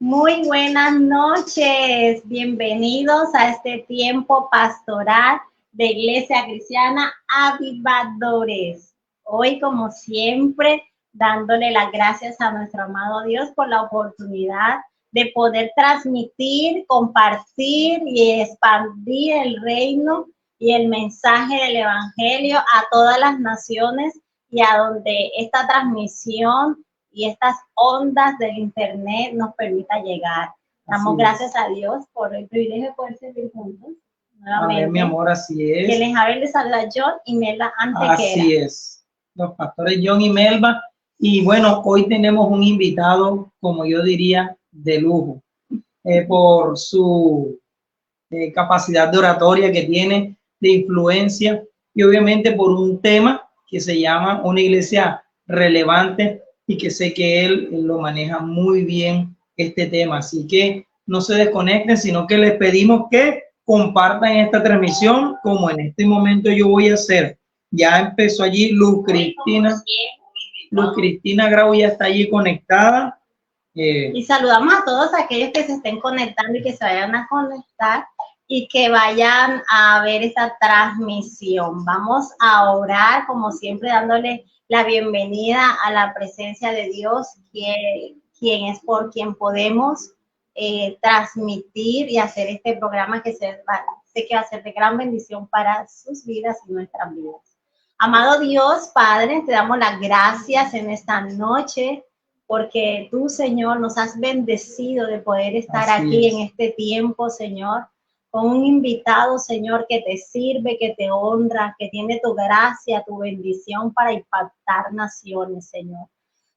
Muy buenas noches, bienvenidos a este tiempo pastoral de Iglesia Cristiana Avivadores. Hoy, como siempre, dándole las gracias a nuestro amado Dios por la oportunidad de poder transmitir, compartir y expandir el reino y el mensaje del Evangelio a todas las naciones y a donde esta transmisión y estas ondas del internet nos permita llegar. Damos gracias a Dios por el privilegio de poder servir juntos nuevamente. Amén, mi amor, así es. Que les hable, les saluda John y Melba Antequera. Así es, los pastores John y Melba. Y bueno, hoy tenemos un invitado, como yo diría, de lujo, por su capacidad de oratoria que tiene, de influencia, y obviamente por un tema que se llama una iglesia relevante, y que sé que él lo maneja muy bien este tema. Así que no se desconecten, sino que les pedimos que compartan esta transmisión, como en este momento yo voy a hacer. Ya empezó allí Luz Cristina Grau, ya está allí conectada. Y saludamos a todos aquellos que se estén conectando y que se vayan a conectar y que vayan a ver esta transmisión. Vamos a orar, como siempre, dándole la bienvenida a la presencia de Dios, quien es por quien podemos transmitir y hacer este programa que sé que va a ser de gran bendición para sus vidas y nuestras vidas. Amado Dios, Padre, te damos las gracias en esta noche, porque tú, Señor, nos has bendecido de poder estar aquí en este tiempo, Señor, con un invitado, Señor, que te sirve, que te honra, que tiene tu gracia, tu bendición para impactar naciones, Señor.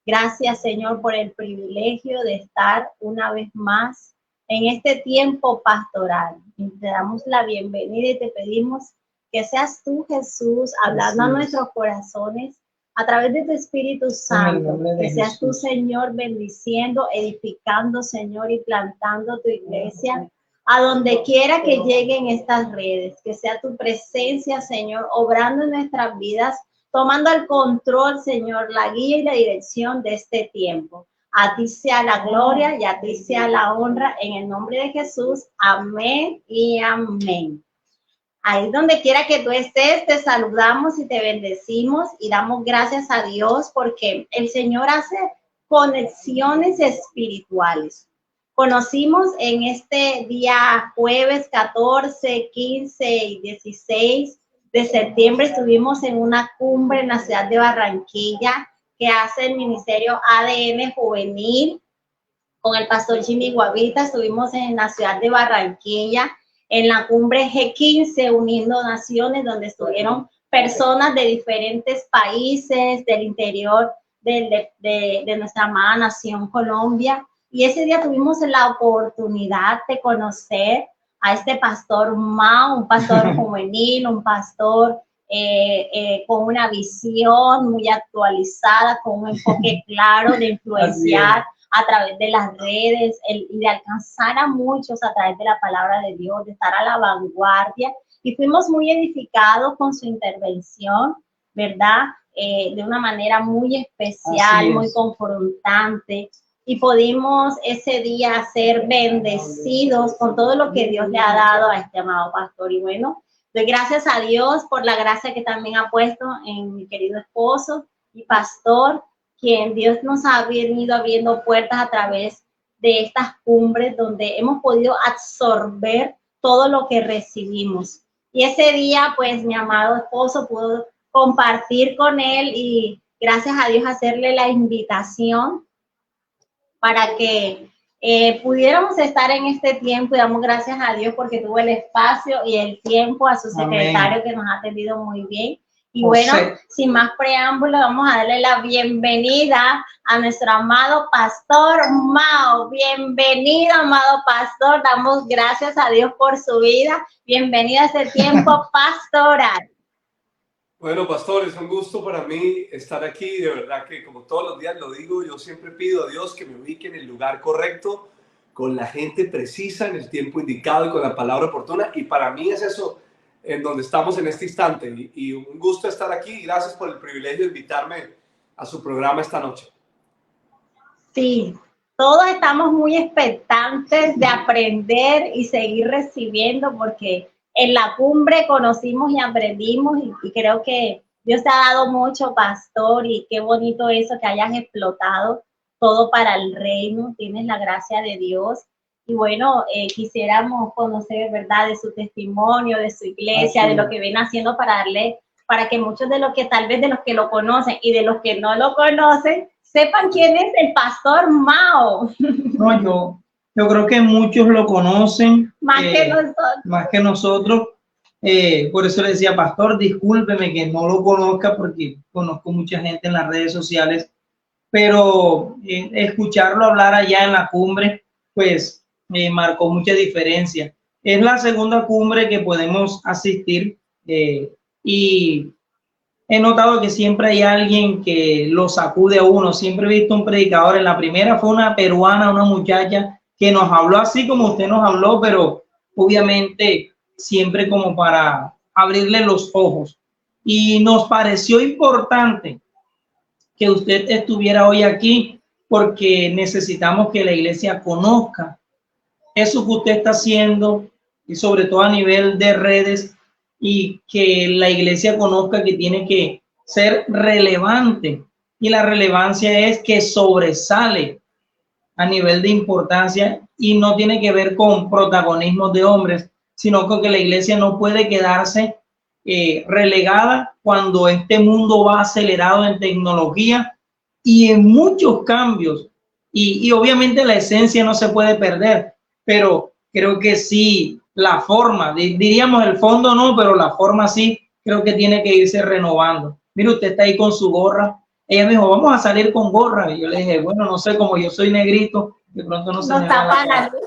Gracias, Señor, por el privilegio de estar una vez más en este tiempo pastoral. Y te damos la bienvenida y te pedimos que seas tú, Jesús, hablando a nuestros corazones a través de tu Espíritu Santo. Que seas tú, Señor, bendiciendo, edificando, Señor, y plantando tu iglesia a donde quiera que lleguen estas redes. Que sea tu presencia, Señor, obrando en nuestras vidas, tomando el control, Señor, la guía y la dirección de este tiempo. A ti sea la gloria y a ti sea la honra, en el nombre de Jesús. Amén y amén. Ahí donde quiera que tú estés, te saludamos y te bendecimos y damos gracias a Dios porque el Señor hace conexiones espirituales. Conocimos en este día jueves 14, 15 y 16 de septiembre, estuvimos en una cumbre en la ciudad de Barranquilla que hace el Ministerio ADN Juvenil con el pastor Jimmy Guavita. Estuvimos en la ciudad de Barranquilla en la cumbre G15 Uniendo Naciones, donde estuvieron personas de diferentes países del interior de nuestra amada nación Colombia. Y ese día tuvimos la oportunidad de conocer a este pastor Mao, un pastor juvenil, un pastor con una visión muy actualizada, con un enfoque claro de influenciar a través de las redes y de alcanzar a muchos a través de la palabra de Dios, de estar a la vanguardia. Y fuimos muy edificados con su intervención, ¿verdad? De una manera muy especial, muy confrontante. Y pudimos ese día ser bendecidos con todo lo que Dios le ha dado a este amado pastor. Y bueno, Doy gracias a Dios por la gracia que también ha puesto en mi querido esposo y pastor, quien Dios nos ha venido abriendo puertas a través de estas cumbres donde hemos podido absorber todo lo que recibimos. Y ese día, pues, mi amado esposo pudo compartir con él y gracias a Dios hacerle la invitación para que pudiéramos estar en este tiempo, y damos gracias a Dios porque tuvo el espacio y el tiempo, a su secretario que nos ha atendido muy bien. Y bueno, sin más preámbulo, vamos a darle la bienvenida a nuestro amado pastor Mao. Bienvenido, amado pastor. Damos gracias a Dios por su vida. Bienvenido a este tiempo pastoral. Bueno, pastor, es un gusto para mí estar aquí. De verdad que, como todos los días lo digo, yo siempre pido a Dios que me ubique en el lugar correcto, con la gente precisa, en el tiempo indicado y con la palabra oportuna. Y para mí es eso en donde estamos en este instante. Y un gusto estar aquí. Gracias por el privilegio de invitarme a su programa esta noche. Sí, todos estamos muy expectantes de aprender y seguir recibiendo, porque en la cumbre conocimos y aprendimos y creo que Dios te ha dado mucho, pastor, y qué bonito eso que hayas explotado todo para el reino. Tienes la gracia de Dios. Y bueno, quisiéramos conocer, ¿verdad?, de su testimonio, de su iglesia, de lo que viene haciendo para que muchos de los que tal vez de los que lo conocen y de los que no lo conocen, sepan quién es el pastor Mao. No, yo creo que muchos lo conocen. Más que nosotros. Por eso le decía, pastor, discúlpeme que no lo conozca porque conozco mucha gente en las redes sociales, pero escucharlo hablar allá en la cumbre, pues marcó mucha diferencia. Es la segunda cumbre que podemos asistir y he notado que siempre hay alguien que lo sacude a uno. Siempre he visto un predicador. En la primera fue una peruana, una muchacha que nos habló así como usted nos habló, pero obviamente siempre como para abrirle los ojos. Y nos pareció importante que usted estuviera hoy aquí porque necesitamos que la iglesia conozca eso que usted está haciendo y sobre todo a nivel de redes, y que la iglesia conozca que tiene que ser relevante, y la relevancia es que sobresale a nivel de importancia y no tiene que ver con protagonismos de hombres, sino con que la iglesia no puede quedarse relegada cuando este mundo va acelerado en tecnología y en muchos cambios, y obviamente la esencia no se puede perder, pero creo que sí, la forma, diríamos el fondo no, pero la forma sí, creo que tiene que irse renovando. Mire, usted está ahí con su gorra. Ella me dijo, vamos a salir con gorra. Y yo le dije, bueno, no sé, como yo soy negrito, de pronto no se me va la luz.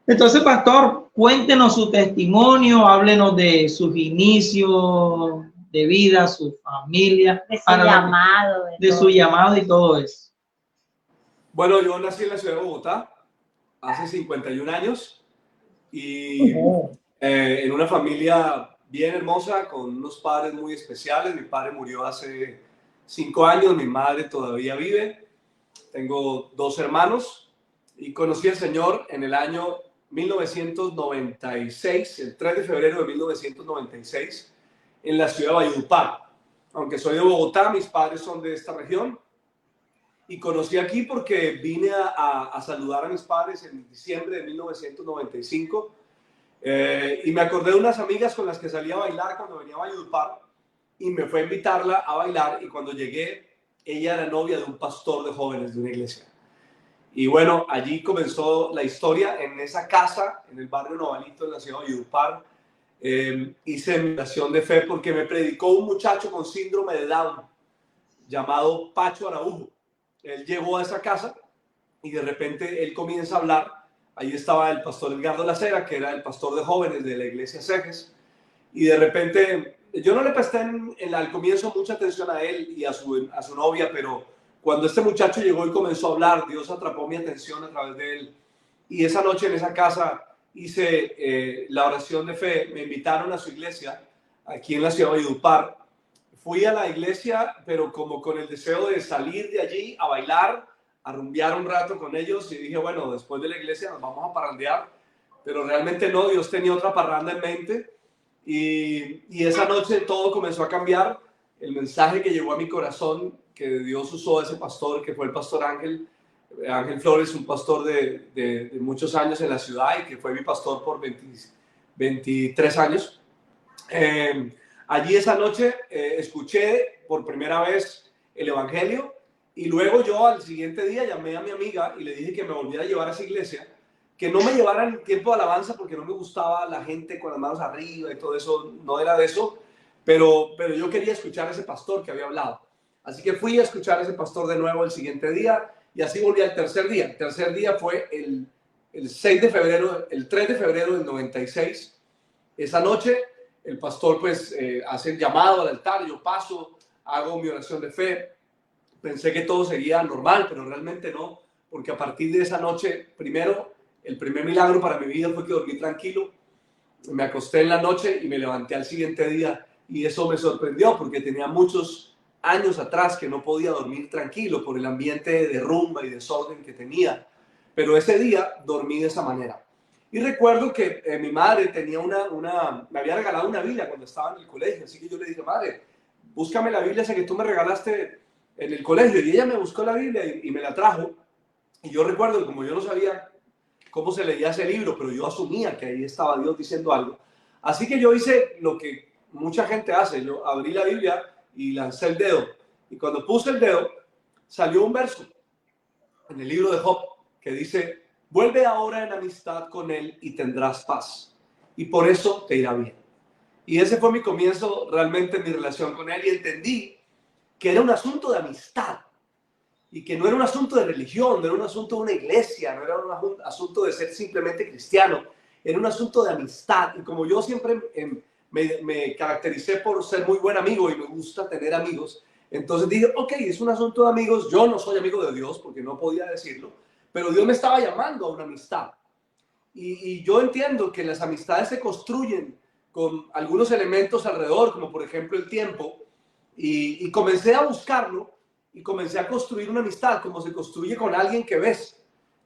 Entonces, pastor, cuéntenos su testimonio, háblenos de sus inicios de vida, su familia. De su llamado. De su llamado y todo eso. Bueno, yo nací en la ciudad de Bogotá hace 51 años y en una familia bien hermosa, con unos padres muy especiales. Mi padre murió hace 5 años, mi madre todavía vive. Tengo 2 hermanos y conocí al Señor en el año 1996, el 3 de febrero de 1996, en la ciudad de Valledupar. Aunque soy de Bogotá, mis padres son de esta región. Y conocí aquí porque vine a saludar a mis padres en diciembre de 1995. Y me acordé de unas amigas con las que salía a bailar cuando venía a Valledupar. Y me fue a invitarla a bailar. Y cuando llegué, ella era novia de un pastor de jóvenes de una iglesia. Y bueno, allí comenzó la historia. En esa casa, en el barrio Novalito, en la ciudad de Valledupar, hice mi oración de fe porque me predicó un muchacho con síndrome de Down llamado Pacho Araujo. Él llegó a esa casa y de repente él comienza a hablar. Ahí estaba el pastor Edgardo Lacera, que era el pastor de jóvenes de la iglesia Cejes. Y de repente, yo no le presté al comienzo mucha atención a él y a su novia, pero cuando este muchacho llegó y comenzó a hablar, Dios atrapó mi atención a través de él. Y esa noche en esa casa hice la oración de fe. Me invitaron a su iglesia aquí en la ciudad de Valledupar. Fui a la iglesia, pero como con el deseo de salir de allí a bailar, a rumbear un rato con ellos. Y dije, bueno, después de la iglesia nos vamos a parrandear. pero realmente no, Dios tenía otra parranda en mente y esa noche todo comenzó a cambiar. El mensaje que llegó a mi corazón, que Dios usó a ese pastor, que fue el pastor Ángel Flores, un pastor de muchos años en la ciudad y que fue mi pastor por 23 años. Allí esa noche escuché por primera vez el Evangelio y luego yo al siguiente día llamé a mi amiga y le dije que me volviera a llevar a esa iglesia, que no me llevara en tiempo de alabanza porque no me gustaba la gente con las manos arriba y todo eso, no era de eso, pero yo quería escuchar a ese pastor que había hablado. Así que fui a escuchar a ese pastor de nuevo el siguiente día y así volví al tercer día. El tercer día fue el 6 de febrero, el 3 de febrero del 96. Esa noche el pastor pues hace el llamado al altar, yo paso, hago mi oración de fe. Pensé que todo seguía normal, pero realmente no, porque a partir de esa noche, primero, el primer milagro para mi vida fue que dormí tranquilo. Me acosté en la noche y me levanté al siguiente día y eso me sorprendió porque tenía muchos años atrás que no podía dormir tranquilo por el ambiente de rumba y desorden que tenía. Pero ese día dormí de esa manera. Y recuerdo que mi madre tenía me había regalado una Biblia cuando estaba en el colegio, así que yo le dije, madre, búscame la Biblia esa que tú me regalaste en el colegio. Y ella me buscó la Biblia y me la trajo. Y yo recuerdo que como yo no sabía cómo se leía ese libro, pero yo asumía que ahí estaba Dios diciendo algo. Así que yo hice lo que mucha gente hace. Yo abrí la Biblia y lancé el dedo. Y cuando puse el dedo, salió un verso en el libro de Job que dice, vuelve ahora en amistad con él y tendrás paz. Y por eso te irá bien. Y ese fue mi comienzo realmente en mi relación con él y entendí que era un asunto de amistad. Y que no era un asunto de religión, no era un asunto de una iglesia, no era un asunto de ser simplemente cristiano, era un asunto de amistad. Y como yo siempre me caractericé por ser muy buen amigo y me gusta tener amigos, entonces dije, ok, es un asunto de amigos, yo no soy amigo de Dios porque no podía decirlo, pero Dios me estaba llamando a una amistad. Y yo entiendo que las amistades se construyen con algunos elementos alrededor, como por ejemplo el tiempo, y comencé a buscarlo. Y comencé a construir una amistad como se construye con alguien que ves.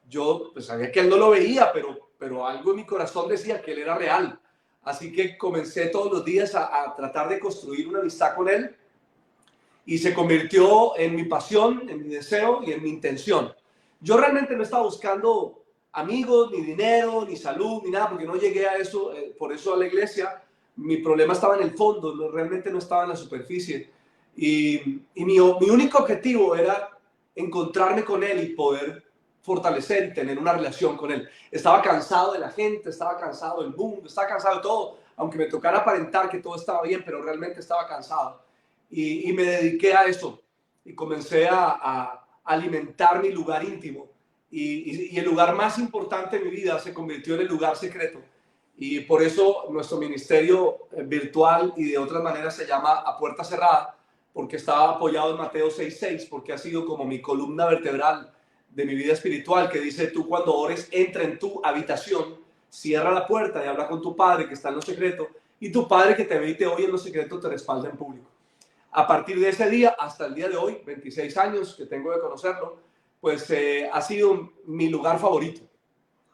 Yo pues sabía que él no lo veía, pero algo en mi corazón decía que él era real. Así que comencé todos los días a tratar de construir una amistad con él y se convirtió en mi pasión, en mi deseo y en mi intención. Yo realmente no estaba buscando amigos, ni dinero, ni salud, ni nada, porque no llegué a eso, por eso a la iglesia. Mi problema estaba en el fondo, realmente no estaba en la superficie. Y mi único objetivo era encontrarme con él y poder fortalecer y tener una relación con él. Estaba cansado de la gente, estaba cansado del mundo, estaba cansado de todo, aunque me tocara aparentar que todo estaba bien, pero realmente estaba cansado. Y me dediqué a eso y comencé a alimentar mi lugar íntimo. Y el lugar más importante de mi vida se convirtió en el lugar secreto. Y por eso nuestro ministerio virtual y de otras maneras se llama A Puerta Cerrada, porque estaba apoyado en Mateo 6:6, porque ha sido como mi columna vertebral de mi vida espiritual, que dice, tú cuando ores, entra en tu habitación, cierra la puerta y habla con tu Padre que está en lo secreto, y tu Padre que te ve y te oye en lo secreto te respalda en público. A partir de ese día, hasta el día de hoy, 26 años que tengo de conocerlo, pues ha sido mi lugar favorito.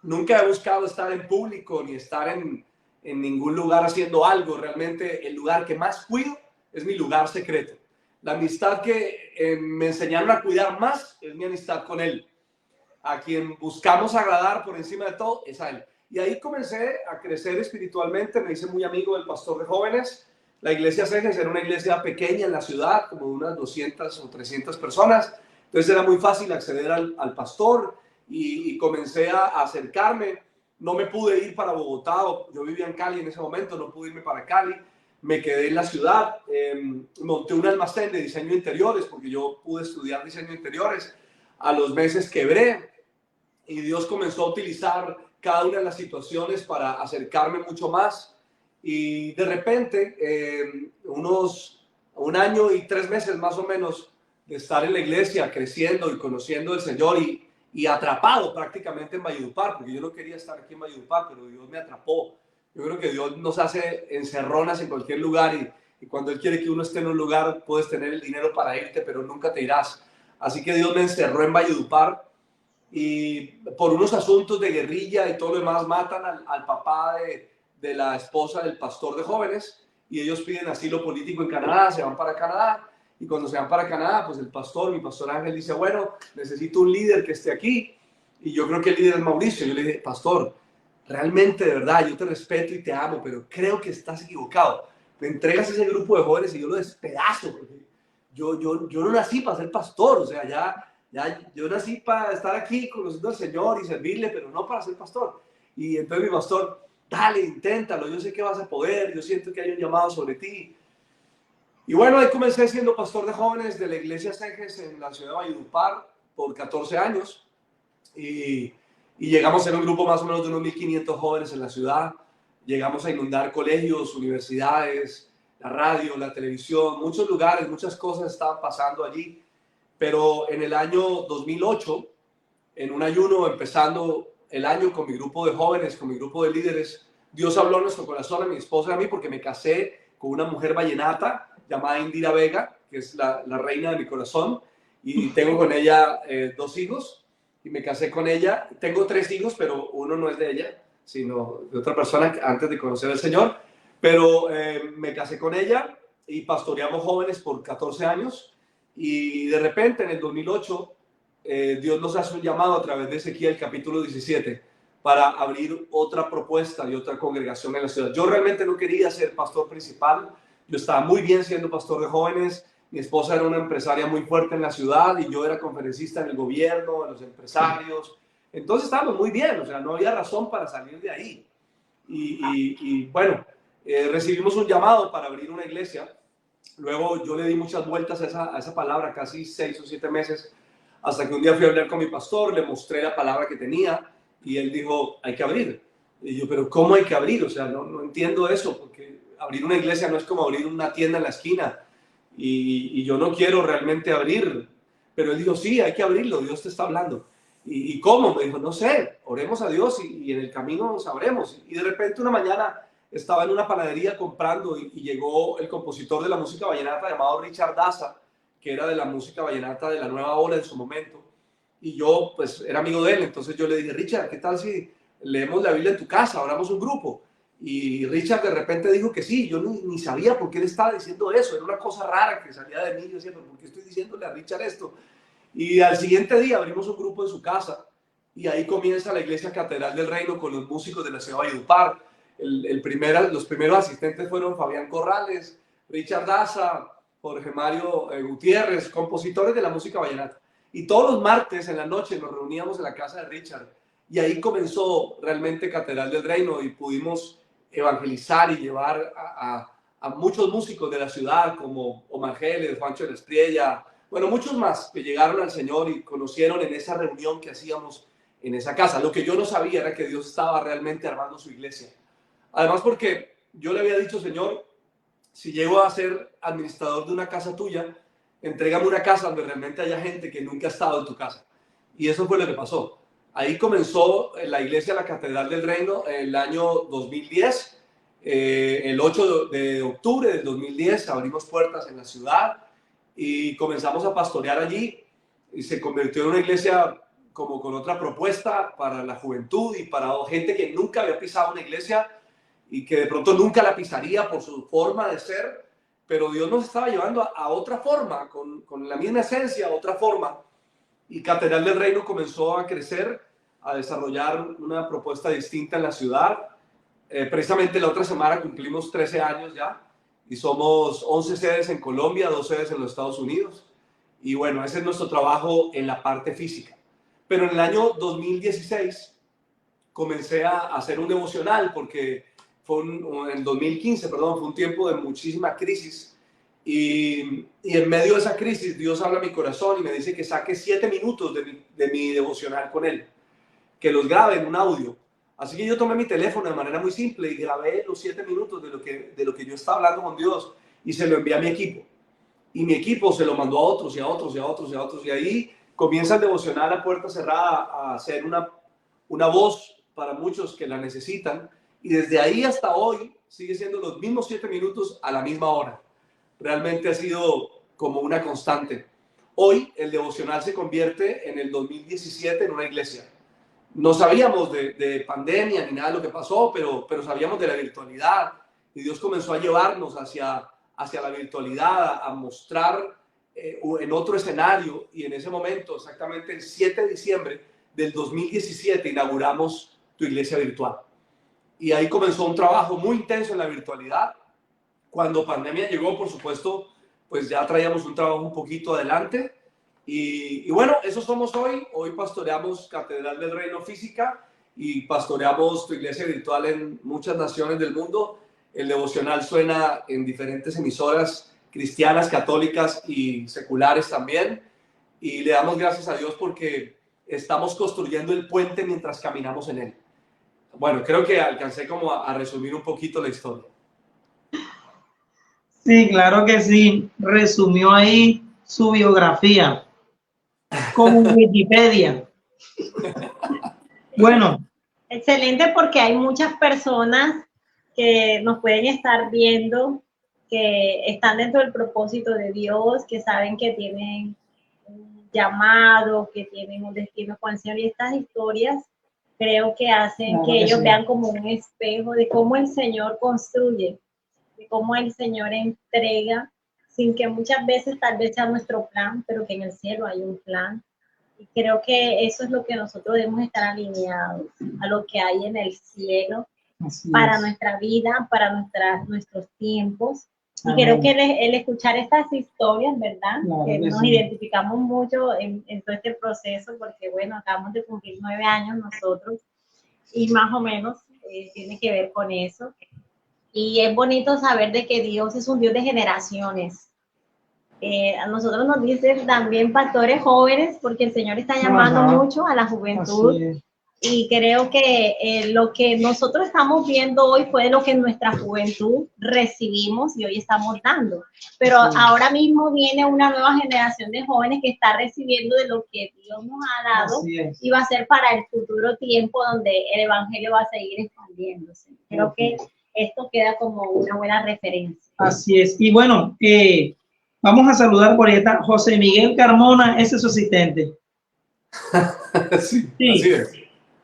Nunca he buscado estar en público ni estar en ningún lugar haciendo algo. Realmente el lugar que más cuido es mi lugar secreto. La amistad que me enseñaron a cuidar más es mi amistad con él. A quien buscamos agradar por encima de todo es a él. Y ahí comencé a crecer espiritualmente, me hice muy amigo del pastor de jóvenes. La iglesia Cejes era una iglesia pequeña en la ciudad, como de unas 200 o 300 personas. Entonces era muy fácil acceder al pastor y comencé a acercarme. No me pude ir para Bogotá, yo vivía en Cali en ese momento, no pude irme para Cali. Me quedé en la ciudad, monté un almacén de diseño de interiores, porque yo pude estudiar diseño de interiores. A los meses quebré y Dios comenzó a utilizar cada una de las situaciones para acercarme mucho más. Y de repente, un año y 3 meses más o menos de estar en la iglesia, creciendo y conociendo al Señor y atrapado prácticamente en Valledupar, porque yo no quería estar aquí en Valledupar, pero Dios me atrapó. Yo creo que Dios nos hace encerronas en cualquier lugar y cuando Él quiere que uno esté en un lugar, puedes tener el dinero para irte, pero nunca te irás. Así que Dios me encerró en Valledupar y por unos asuntos de guerrilla y todo lo demás matan al papá de la esposa del pastor de jóvenes y ellos piden asilo político en Canadá, se van para Canadá y cuando se van para Canadá, pues mi pastor Ángel dice, bueno, necesito un líder que esté aquí y yo creo que el líder es Mauricio. Yo le dije, pastor, realmente de verdad yo te respeto y te amo, pero creo que estás equivocado. Me entregas ese grupo de jóvenes y yo lo despedazo, porque yo no nací para ser pastor, o sea, yo nací para estar aquí conociendo al Señor y servirle, pero no para ser pastor. Y entonces mi pastor, dale, inténtalo, yo sé que vas a poder, yo siento que hay un llamado sobre ti. Y bueno, ahí comencé siendo pastor de jóvenes de la iglesia Cejes en la ciudad de Valledupar por 14 años. Y llegamos a ser un grupo más o menos de unos 1.500 jóvenes en la ciudad. Llegamos a inundar colegios, universidades, la radio, la televisión, muchos lugares, muchas cosas estaban pasando allí. Pero en el año 2008, en un ayuno, empezando el año con mi grupo de jóvenes, con mi grupo de líderes, Dios habló a nuestro corazón, a mi esposa y a mí, porque me casé con una mujer vallenata llamada Indira Vega, que es la reina de mi corazón, y tengo con ella 2 hijos, y me casé con ella. Tengo 3 hijos, pero uno no es de ella, sino de otra persona antes de conocer al Señor, pero me casé con ella y pastoreamos jóvenes por 14 años, y de repente en el 2008 Dios nos hace un llamado a través de Ezequiel capítulo 17 para abrir otra propuesta y otra congregación en la ciudad. Yo realmente no quería ser pastor principal, yo estaba muy bien siendo pastor de jóvenes, mi esposa era una empresaria muy fuerte en la ciudad y yo era conferencista en el gobierno, en los empresarios, entonces estábamos muy bien, o sea, no había razón para salir de ahí. Y bueno, recibimos un llamado para abrir una iglesia. Luego yo le di muchas vueltas a esa palabra, casi 6 o 7 meses, hasta que un día fui a hablar con mi pastor, le mostré la palabra que tenía y él dijo, hay que abrir. Y yo, pero ¿cómo hay que abrir? O sea, no entiendo eso, porque abrir una iglesia no es como abrir una tienda en la esquina y yo no quiero realmente abrir. Pero él dijo, sí, hay que abrirlo, Dios te está hablando. ¿Y cómo? Me dijo, no sé, oremos a Dios y en el camino sabremos. Y de repente una mañana estaba en una panadería comprando y llegó el compositor de la música vallenata llamado Richard Daza, que era de la música vallenata de la nueva ola en su momento. Y yo, pues, era amigo de él. Entonces yo le dije, Richard, ¿qué tal si leemos la Biblia en tu casa? Oramos un grupo. Y Richard de repente dijo que sí. Yo ni sabía por qué él estaba diciendo eso. Era una cosa rara que salía de mí. Yo decía, ¿pero por qué estoy diciéndole a Richard esto? Y al siguiente día abrimos un grupo en su casa. Y ahí comienza la Iglesia Catedral del Reino con los músicos de la ciudad de Valledupar. Los primeros asistentes fueron Fabián Corrales, Richard Daza, Jorge Mario Gutiérrez, compositores de la música vallenata. Y todos los martes en la noche nos reuníamos en la casa de Richard. Y ahí comenzó realmente Catedral del Reino y pudimos evangelizar y llevar a muchos músicos de la ciudad, como Omar Geles, Juancho de la Estrella, bueno, muchos más que llegaron al Señor y conocieron en esa reunión que hacíamos en esa casa. Lo que yo no sabía era que Dios estaba realmente armando su iglesia. Además, porque yo le había dicho, Señor, si llego a ser administrador de una casa tuya, entrégame una casa donde realmente haya gente que nunca ha estado en tu casa. Y eso fue lo que pasó. Ahí comenzó la iglesia, la Catedral del Reino, en el año 2010. El 8 de octubre del 2010 abrimos puertas en la ciudad y comenzamos a pastorear allí. Y se convirtió en una iglesia como con otra propuesta para la juventud y para gente que nunca había pisado una iglesia y que de pronto nunca la pisaría por su forma de ser, pero Dios nos estaba llevando a otra forma, con la misma esencia, otra forma. Y Catedral del Reino comenzó a crecer, a desarrollar una propuesta distinta en la ciudad. Precisamente la otra semana cumplimos 13 años ya y somos 11 sedes en Colombia, 2 sedes en los Estados Unidos. Y bueno, ese es nuestro trabajo en la parte física. Pero en el año 2016 comencé a hacer un devocional porque en 2015, perdón, fue un tiempo de muchísima crisis y en medio de esa crisis Dios habla a mi corazón y me dice que saque 7 minutos de mi devocional con Él, que los grabe en un audio. Así que yo tomé mi teléfono de manera muy simple y grabé los 7 minutos de lo que yo estaba hablando con Dios y se lo envié a mi equipo. Y mi equipo se lo mandó a otros y a otros y a otros y a otros. Y ahí comienza el devocional a puerta cerrada a ser una voz para muchos que la necesitan. Y desde ahí hasta hoy sigue siendo los mismos 7 minutos a la misma hora. Realmente ha sido como una constante. hoy el devocional se convierte en el 2017 en una iglesia. No sabíamos de pandemia ni nada de lo que pasó, pero sabíamos de la virtualidad, y Dios comenzó a llevarnos hacia la virtualidad, a mostrar en otro escenario, y en ese momento, exactamente el 7 de diciembre del 2017, inauguramos tu iglesia virtual. Y ahí comenzó un trabajo muy intenso en la virtualidad. Cuando pandemia llegó, por supuesto, pues ya traíamos un trabajo un poquito adelante. Y bueno, eso somos hoy. Hoy pastoreamos Catedral del Reino Física y pastoreamos tu iglesia virtual en muchas naciones del mundo. El devocional suena en diferentes emisoras cristianas, católicas y seculares también. Y le damos gracias a Dios porque estamos construyendo el puente mientras caminamos en él. Bueno, creo que alcancé como a resumir un poquito la historia. Sí, claro que sí. Resumió ahí su biografía como Wikipedia. Bueno. Excelente, porque hay muchas personas que nos pueden estar viendo, que están dentro del propósito de Dios, que saben que tienen un llamado, que tienen un destino con el Señor, y estas historias creo que hacen claro que ellos sí. vean como un espejo de cómo el Señor construye, de cómo el Señor entrega, sin que muchas veces tal vez sea nuestro plan, pero que en el cielo hay un plan. Y creo que eso es lo que nosotros debemos estar alineados a lo que hay en el cielo. Así para es. Nuestra vida, para nuestros tiempos. Y amén. Creo que el escuchar estas historias, ¿verdad? Claro que nos sí. Identificamos mucho en todo este proceso, porque bueno, acabamos de cumplir 9 años nosotros, y más o menos tiene que ver con eso. Y es bonito saber de que Dios es un Dios de generaciones. A nosotros nos dicen también pastores jóvenes, porque el Señor está llamando mucho a la juventud. Y creo que lo que nosotros estamos viendo hoy fue lo que en nuestra juventud recibimos y hoy estamos dando. Pero ahora mismo viene una nueva generación de jóvenes que está recibiendo de lo que Dios nos ha dado, y va a ser para el futuro tiempo donde el evangelio va a seguir expandiéndose. Creo que esto queda como una buena referencia. Así es. Y bueno, vamos a saludar por ahí está José Miguel Carmona, ese es su asistente. Sí, así es.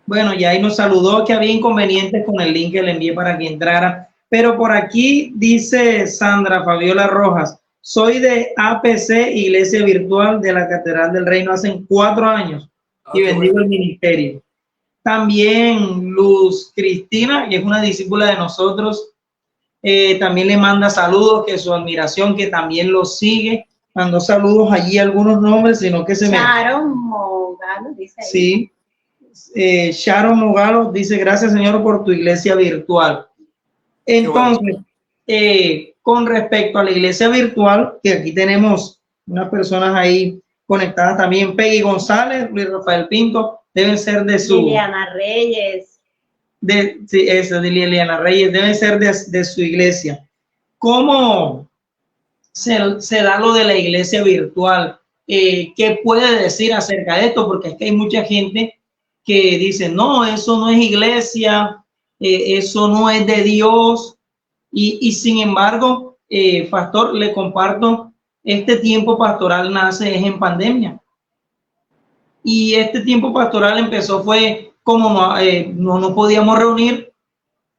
Bueno, ya ahí nos saludó que había inconvenientes con el link que le envié para que entrara. Pero por aquí dice Sandra Fabiola Rojas, soy de APC, Iglesia Virtual de la Catedral del Reino, hace 4 años y bendigo el ministerio. También Luz Cristina, que es una discípula de nosotros, también le manda saludos, que su admiración, que también lo sigue. Mandó saludos allí, algunos nombres, sino que se me... Sharon Mogalo, dice ahí. Sí. Sharon Mogalo dice, gracias Señor por tu iglesia virtual. Entonces, con respecto a la iglesia virtual, que aquí tenemos unas personas ahí conectadas también, Peggy González, Luis Rafael Pinto, deben ser de su... Liliana Reyes. Sí, eso, de Liliana Reyes, deben ser de su iglesia. ¿Cómo se da lo de la iglesia virtual? ¿Qué puede decir acerca de esto? Porque es que hay mucha gente que dice, no, eso no es iglesia, eso no es de Dios, y sin embargo, pastor, le comparto, este tiempo pastoral nace es en pandemia, y este tiempo pastoral empezó fue como no podíamos reunir,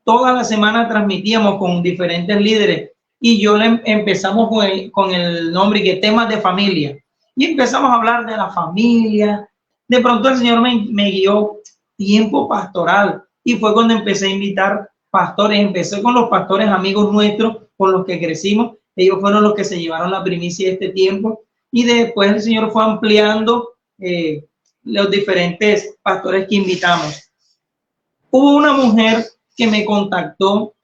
toda la semana transmitíamos con diferentes líderes, y yo empezamos con el nombre que temas de familia, y empezamos a hablar de la familia. De pronto el Señor me guió tiempo pastoral, y fue cuando empecé a invitar pastores. Empecé con los pastores amigos nuestros con los que crecimos. Ellos fueron los que se llevaron la primicia de este tiempo, y después el Señor fue ampliando los diferentes pastores que invitamos. Hubo una mujer que me contactó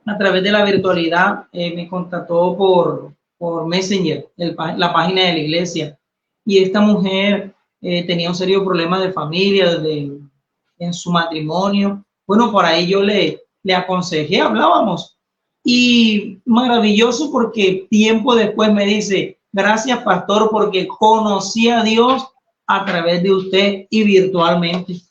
a través de la virtualidad, me contactó por Messenger, la página de la iglesia, y esta mujer tenía un serio problema de familia, en su matrimonio. Bueno, por ahí yo le aconsejé, hablábamos, y maravilloso, porque tiempo después me dice, gracias pastor, porque conocí a Dios a través de usted y virtualmente.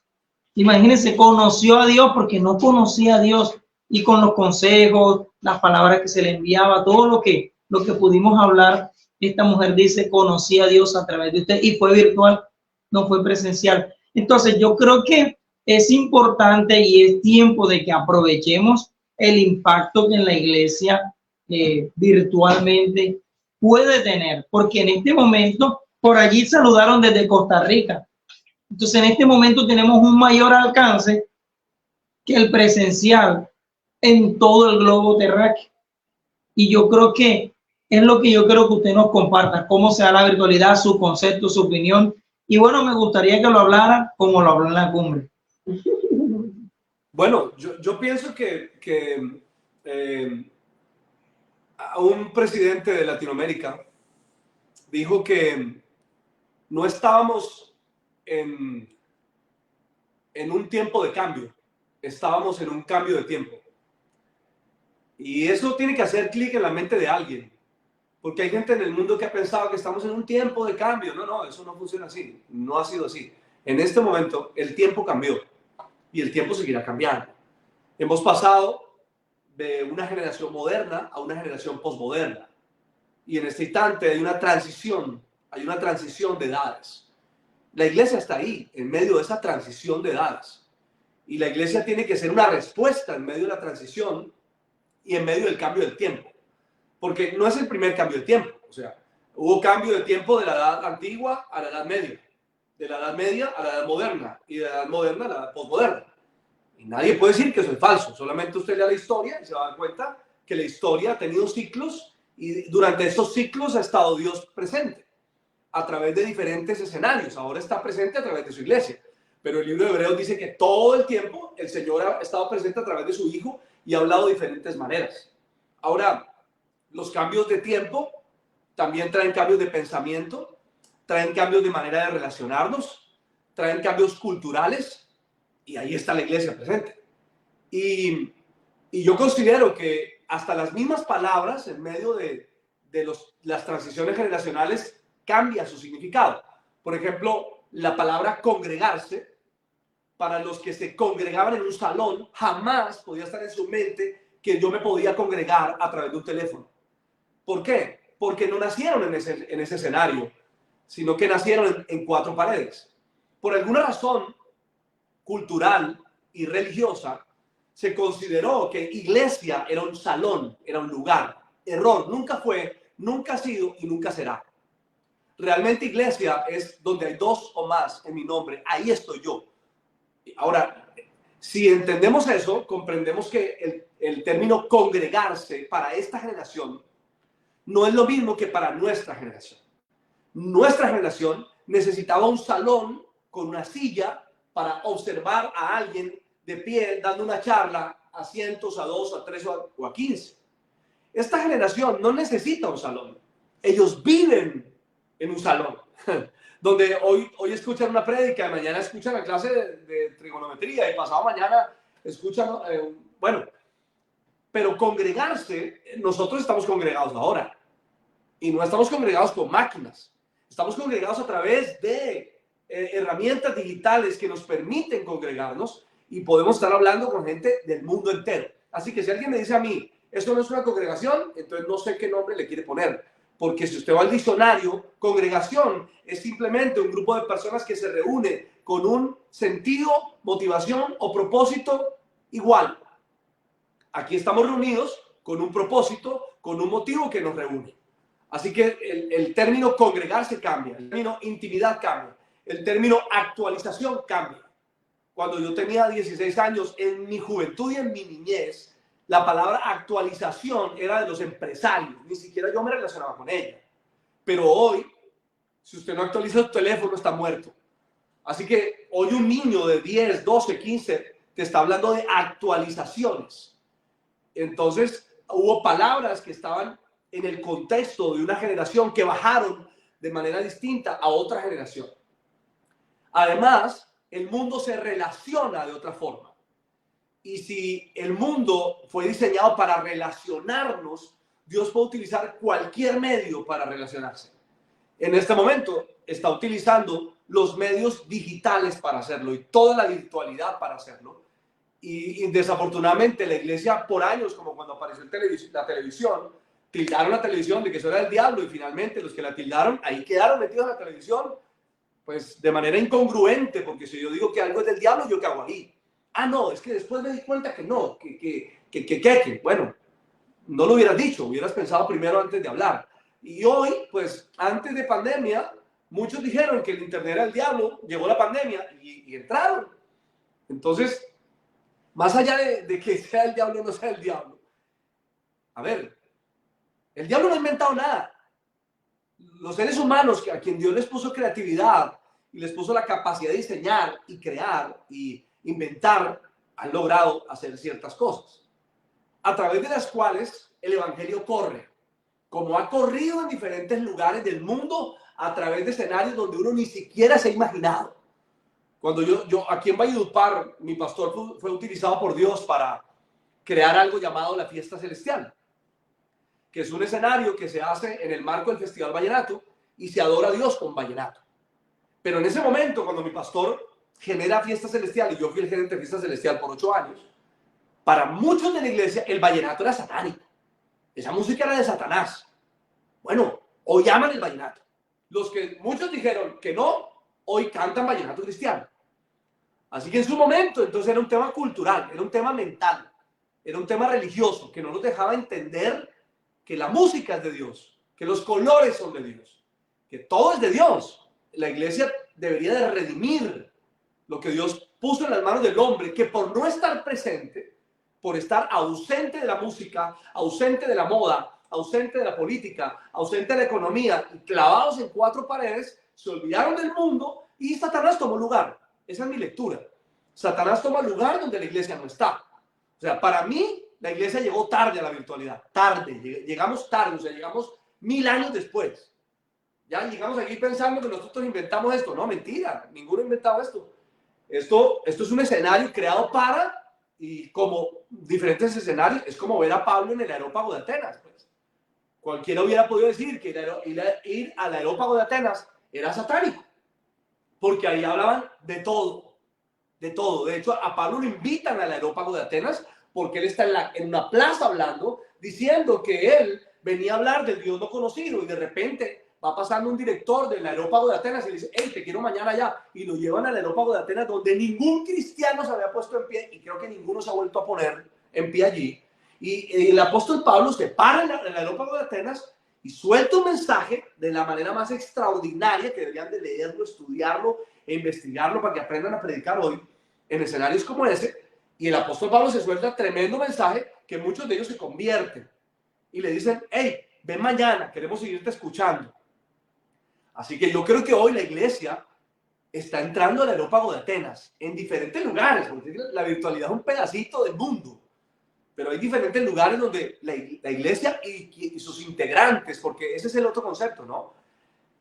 Imagínense, conoció a Dios porque no conocía a Dios, y con los consejos, las palabras que se le enviaba, todo lo que pudimos hablar, esta mujer dice, conocí a Dios a través de usted y fue virtual, no fue presencial. Entonces yo creo que es importante y es tiempo de que aprovechemos el impacto que en la iglesia virtualmente puede tener, porque en este momento, por allí saludaron desde Costa Rica. Entonces en este momento tenemos un mayor alcance que el presencial en todo el globo terráqueo. Y yo creo que es lo que yo creo que usted nos comparta, cómo se da la virtualidad, su concepto, su opinión. Y bueno, me gustaría que lo hablara como lo habló en la cumbre. Bueno, yo pienso que a un presidente de Latinoamérica dijo que no estábamos en un tiempo de cambio, estábamos en un cambio de tiempo. Y eso tiene que hacer clic en la mente de alguien, porque hay gente en el mundo que ha pensado que estamos en un tiempo de cambio. No, eso no funciona así, no ha sido así. En este momento el tiempo cambió y el tiempo seguirá cambiando. Hemos pasado de una generación moderna a una generación posmoderna. Y en este instante hay una transición de edades. La iglesia está ahí, en medio de esa transición de edades. Y la iglesia tiene que ser una respuesta en medio de la transición y en medio del cambio del tiempo. Porque no es el primer cambio de tiempo. O sea, hubo cambio de tiempo de la edad antigua a la edad media. De la edad media a la edad moderna. Y de la edad moderna a la edad posmoderna. Y nadie puede decir que eso es falso. Solamente usted lea la historia y se va a dar cuenta que la historia ha tenido ciclos y durante esos ciclos ha estado Dios presente a través de diferentes escenarios. Ahora está presente a través de su iglesia. Pero el libro de Hebreos dice que todo el tiempo el Señor ha estado presente a través de su Hijo y ha hablado de diferentes maneras. Ahora, los cambios de tiempo también traen cambios de pensamiento, traen cambios de manera de relacionarnos, traen cambios culturales. Y ahí está la iglesia presente. Y yo considero que hasta las mismas palabras en medio de las transiciones generacionales cambia su significado. Por ejemplo, la palabra congregarse, para los que se congregaban en un salón, jamás podía estar en su mente que yo me podía congregar a través de un teléfono. ¿Por qué? Porque no nacieron en ese escenario, sino que nacieron en cuatro paredes. Por alguna razón cultural y religiosa, se consideró que iglesia era un salón, era un lugar. Error, nunca fue, nunca ha sido y nunca será. Realmente iglesia es donde hay dos o más en mi nombre, ahí estoy yo. Ahora, si entendemos eso, comprendemos que el término congregarse para esta generación no es lo mismo que para nuestra generación. Nuestra generación necesitaba un salón con una silla para observar a alguien de pie dando una charla a cientos, a 2, a 3 o a 15. Esta generación no necesita un salón. Ellos viven en un salón, donde hoy escuchan una prédica, mañana escuchan la clase de trigonometría y pasado mañana escuchan, bueno, pero congregarse, nosotros estamos congregados ahora y no estamos congregados con máquinas, estamos congregados a través de herramientas digitales que nos permiten congregarnos y podemos estar hablando con gente del mundo entero. Así que si alguien me dice a mí, esto no es una congregación, entonces no sé qué nombre le quiere poner. Porque si usted va al diccionario, congregación es simplemente un grupo de personas que se reúne con un sentido, motivación o propósito igual. Aquí estamos reunidos con un propósito, con un motivo que nos reúne. Así que el término congregarse cambia, el término intimidad cambia. El término actualización cambia. Cuando yo tenía 16 años, en mi juventud y en mi niñez, la palabra actualización era de los empresarios. Ni siquiera yo me relacionaba con ella. Pero hoy, si usted no actualiza su teléfono, está muerto. Así que hoy un niño de 10, 12, 15 te está hablando de actualizaciones. Entonces, hubo palabras que estaban en el contexto de una generación que bajaron de manera distinta a otra generación. Además, el mundo se relaciona de otra forma. Y si el mundo fue diseñado para relacionarnos, Dios puede utilizar cualquier medio para relacionarse. En este momento está utilizando los medios digitales para hacerlo y toda la virtualidad para hacerlo. Y desafortunadamente la iglesia por años, como cuando apareció la televisión, tildaron la televisión de que eso era del diablo y finalmente los que la tildaron ahí quedaron metidos en la televisión pues de manera incongruente, porque si yo digo que algo es del diablo, ¿yo qué hago ahí? Ah, no, es que después me di cuenta que no, que bueno, no lo hubieras dicho, hubieras pensado primero antes de hablar. Y hoy, pues antes de pandemia, muchos dijeron que el internet era el diablo, llegó la pandemia y entraron. Entonces, más allá de que sea el diablo o no sea el diablo, a ver, el diablo no ha inventado nada. Los seres humanos a quien Dios les puso creatividad y les puso la capacidad de diseñar y crear y inventar, han logrado hacer ciertas cosas, a través de las cuales el evangelio corre, como ha corrido en diferentes lugares del mundo, a través de escenarios donde uno ni siquiera se ha imaginado. Cuando yo aquí en Valledupar, mi pastor fue utilizado por Dios para crear algo llamado la Fiesta Celestial, que es un escenario que se hace en el marco del Festival Vallenato y se adora a Dios con vallenato. Pero en ese momento, cuando mi pastor genera Fiesta Celestial, y yo fui el gerente de Fiesta Celestial por 8 años, para muchos de la iglesia el vallenato era satánico. Esa música era de Satanás. Bueno, hoy llaman el vallenato. Los que muchos dijeron que no, hoy cantan vallenato cristiano. Así que en su momento, entonces era un tema cultural, era un tema mental, era un tema religioso, que no nos dejaba entender que la música es de Dios, que los colores son de Dios, que todo es de Dios. La iglesia debería de redimir lo que Dios puso en las manos del hombre, que por no estar presente, por estar ausente de la música, ausente de la moda, ausente de la política, ausente de la economía, y clavados en 4 paredes, se olvidaron del mundo y Satanás tomó lugar. Esa es mi lectura. Satanás toma lugar donde la iglesia no está. O sea, para mí, la iglesia llegó tarde a la virtualidad. Tarde. Llegamos tarde. O sea, llegamos 1000 años después. Ya llegamos aquí pensando que nosotros inventamos esto. No, mentira. Ninguno ha inventado esto. Esto es un escenario creado para, y como diferentes escenarios, es como ver a Pablo en el Areópago de Atenas. Pues. Cualquiera hubiera podido decir que ir al Areópago de Atenas era satánico. Porque ahí hablaban de todo. De todo. De hecho, a Pablo lo invitan al Areópago de Atenas porque él está en una plaza hablando, diciendo que él venía a hablar del Dios no conocido, y de repente va pasando un director del Areópago de Atenas y le dice, hey, te quiero mañana allá, y lo llevan al Areópago de Atenas, donde ningún cristiano se había puesto en pie, y creo que ninguno se ha vuelto a poner en pie allí, y el apóstol Pablo se para en el Areópago de Atenas y suelta un mensaje de la manera más extraordinaria, que deberían de leerlo, estudiarlo e investigarlo para que aprendan a predicar hoy en escenarios como ese. Y el apóstol Pablo se suelta tremendo mensaje que muchos de ellos se convierten y le dicen, hey, ven mañana, queremos seguirte escuchando. Así que yo creo que hoy la iglesia está entrando al Areópago de Atenas en diferentes lugares, porque la virtualidad es un pedacito del mundo, pero hay diferentes lugares donde la iglesia y sus integrantes, porque ese es el otro concepto, ¿no?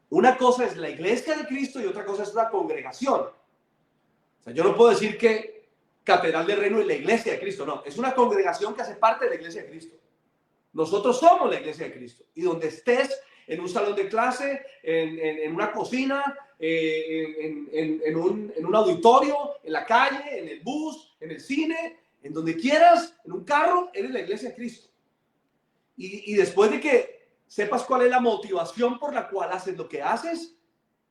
Una cosa es la iglesia de Cristo y otra cosa es una congregación. O sea, yo no puedo decir que Catedral del Reino es la iglesia de Cristo, no, es una congregación que hace parte de la iglesia de Cristo. Nosotros somos la iglesia de Cristo, y donde estés, en un salón de clase, en una cocina, en un auditorio, en la calle, en el bus, en el cine, en donde quieras, en un carro, eres la iglesia de Cristo. Y después de que sepas cuál es la motivación por la cual haces lo que haces,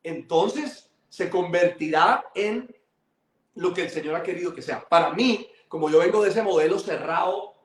entonces se convertirá en lo que el Señor ha querido que sea. Para mí, como yo vengo de ese modelo cerrado,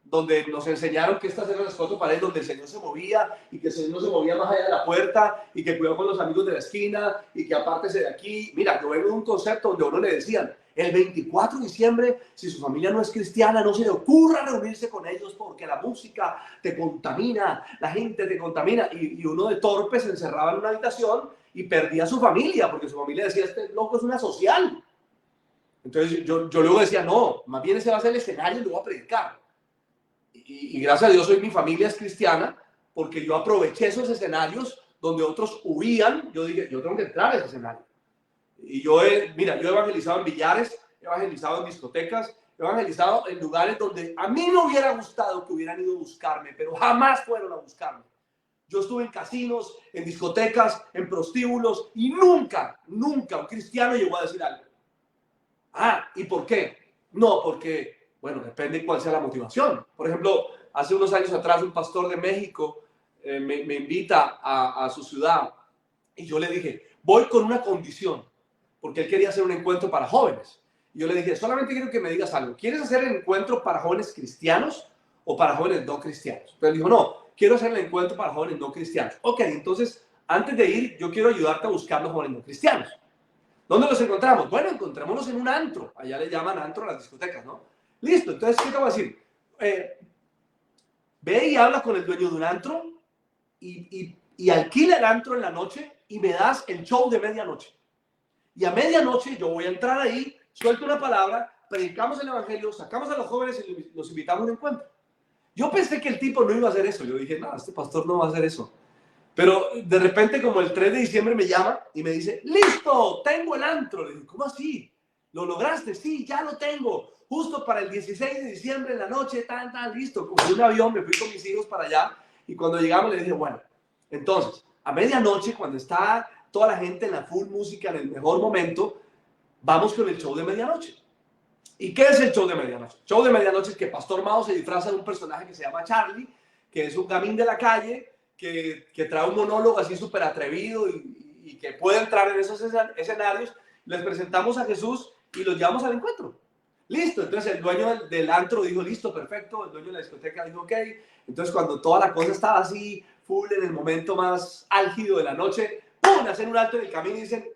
donde nos enseñaron que estas eran las 4 paredes donde el Señor se movía, y que el Señor no se movía más allá de la puerta, y que cuidado con los amigos de la esquina, y que apártese de aquí. Mira, yo vengo de un concepto donde a uno le decían, el 24 de diciembre, si su familia no es cristiana, no se le ocurra reunirse con ellos porque la música te contamina, la gente te contamina, y uno de torpe se encerraba en una habitación y perdía a su familia, porque su familia decía, este loco es una social. Entonces yo luego decía, no, más bien ese va a ser el escenario y lo voy a predicar. Y gracias a Dios hoy mi familia es cristiana, porque yo aproveché esos escenarios donde otros huían. Yo dije, yo tengo que entrar a ese escenario. Y yo he evangelizado en billares, he evangelizado en discotecas, he evangelizado en lugares donde a mí me hubiera gustado que hubieran ido a buscarme, pero jamás fueron a buscarme. Yo estuve en casinos, en discotecas, en prostíbulos, y nunca un cristiano llegó a decir algo. Ah, ¿y por qué? No, porque, bueno, depende de cuál sea la motivación. Por ejemplo, hace unos años atrás un pastor de México me invita a su ciudad y yo le dije, voy con una condición, porque él quería hacer un encuentro para jóvenes. Y yo le dije, solamente quiero que me digas algo, ¿quieres hacer el encuentro para jóvenes cristianos o para jóvenes no cristianos? Pero él dijo, no, quiero hacer el encuentro para jóvenes no cristianos. Ok, entonces, antes de ir, yo quiero ayudarte a buscar los jóvenes no cristianos. ¿Dónde los encontramos? Bueno, encontrémonos en un antro. Allá le llaman antro a las discotecas, ¿no? Listo, entonces, ¿qué te voy a decir? Ve y habla con el dueño de un antro y alquila el antro en la noche y me das el show de medianoche. Y a medianoche yo voy a entrar ahí, suelto una palabra, predicamos el evangelio, sacamos a los jóvenes y los invitamos a un encuentro. Yo pensé que el tipo no iba a hacer eso. Yo dije, no, este pastor no va a hacer eso. Pero de repente, como el 3 de diciembre me llama y me dice, listo, tengo el antro. Le digo, ¿cómo así? ¿Lo lograste? Sí, ya lo tengo. Justo para el 16 de diciembre en la noche, tan, listo. Cogí un avión, me fui con mis hijos para allá. Y cuando llegamos le dije, bueno, entonces, a medianoche, cuando está toda la gente en la full música, en el mejor momento, vamos con el show de medianoche. ¿Y qué es el show de medianoche? El show de medianoche es que Pastor Mao se disfraza de un personaje que se llama Charlie, que es un gamín de la calle, que trae un monólogo así súper atrevido y que puede entrar en esos escenarios. Les presentamos a Jesús y los llevamos al encuentro. Listo, entonces el dueño del antro dijo, listo, perfecto. El dueño de la discoteca dijo, ok. Entonces cuando toda la cosa estaba así, full, en el momento más álgido de la noche, ¡pum!, hacen un alto en el camino y dicen,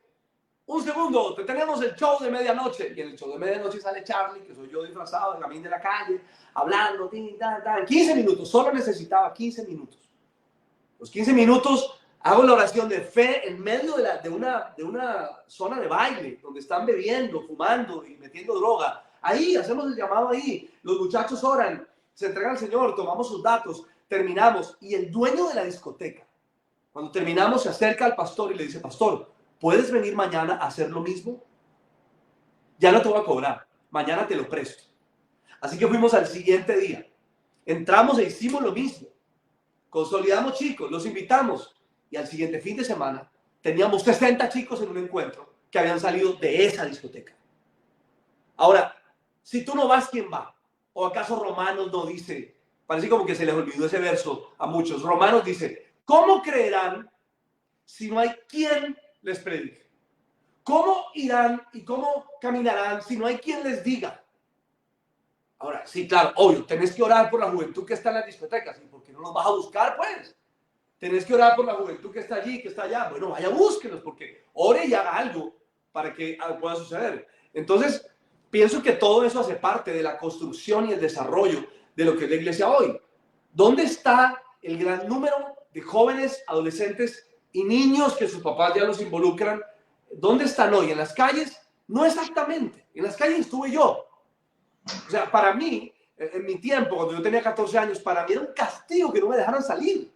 un segundo, te tenemos el show de medianoche. Y en el show de medianoche sale Charlie, que soy yo disfrazado, el gamín de la calle, hablando, tin, tan, tan. 15 minutos, solo necesitaba 15 minutos. Los 15 minutos hago la oración de fe en medio de una zona de baile, donde están bebiendo, fumando y metiendo droga. Ahí, hacemos el llamado ahí. Los muchachos oran, se entregan al Señor, tomamos sus datos, terminamos. Y el dueño de la discoteca, cuando terminamos, se acerca al pastor y le dice, pastor, ¿puedes venir mañana a hacer lo mismo? Ya no te voy a cobrar, mañana te lo presto. Así que fuimos al siguiente día. Entramos e hicimos lo mismo. Consolidamos chicos, los invitamos. Y al siguiente fin de semana teníamos 60 chicos en un encuentro que habían salido de esa discoteca. Ahora, si tú no vas, ¿quién va? ¿O acaso Romanos no dice? Parece como que se les olvidó ese verso a muchos. Romanos dice, ¿cómo creerán si no hay quien les predique? ¿Cómo irán y cómo caminarán si no hay quien les diga? Ahora, sí, claro, obvio, tenés que orar por la juventud que está en las discotecas. ¿Y por qué no los vas a buscar, pues? Tenés que orar por la juventud que está allí, que está allá. Bueno, vaya, búsquelos, porque ore y haga algo para que algo pueda suceder. Entonces, pienso que todo eso hace parte de la construcción y el desarrollo de lo que es la iglesia hoy. ¿Dónde está el gran número de jóvenes, adolescentes y niños que sus papás ya los involucran? ¿Dónde están hoy? ¿En las calles? No exactamente. En las calles estuve yo. O sea, para mí, en mi tiempo, cuando yo tenía 14 años, para mí era un castigo que no me dejaran salir.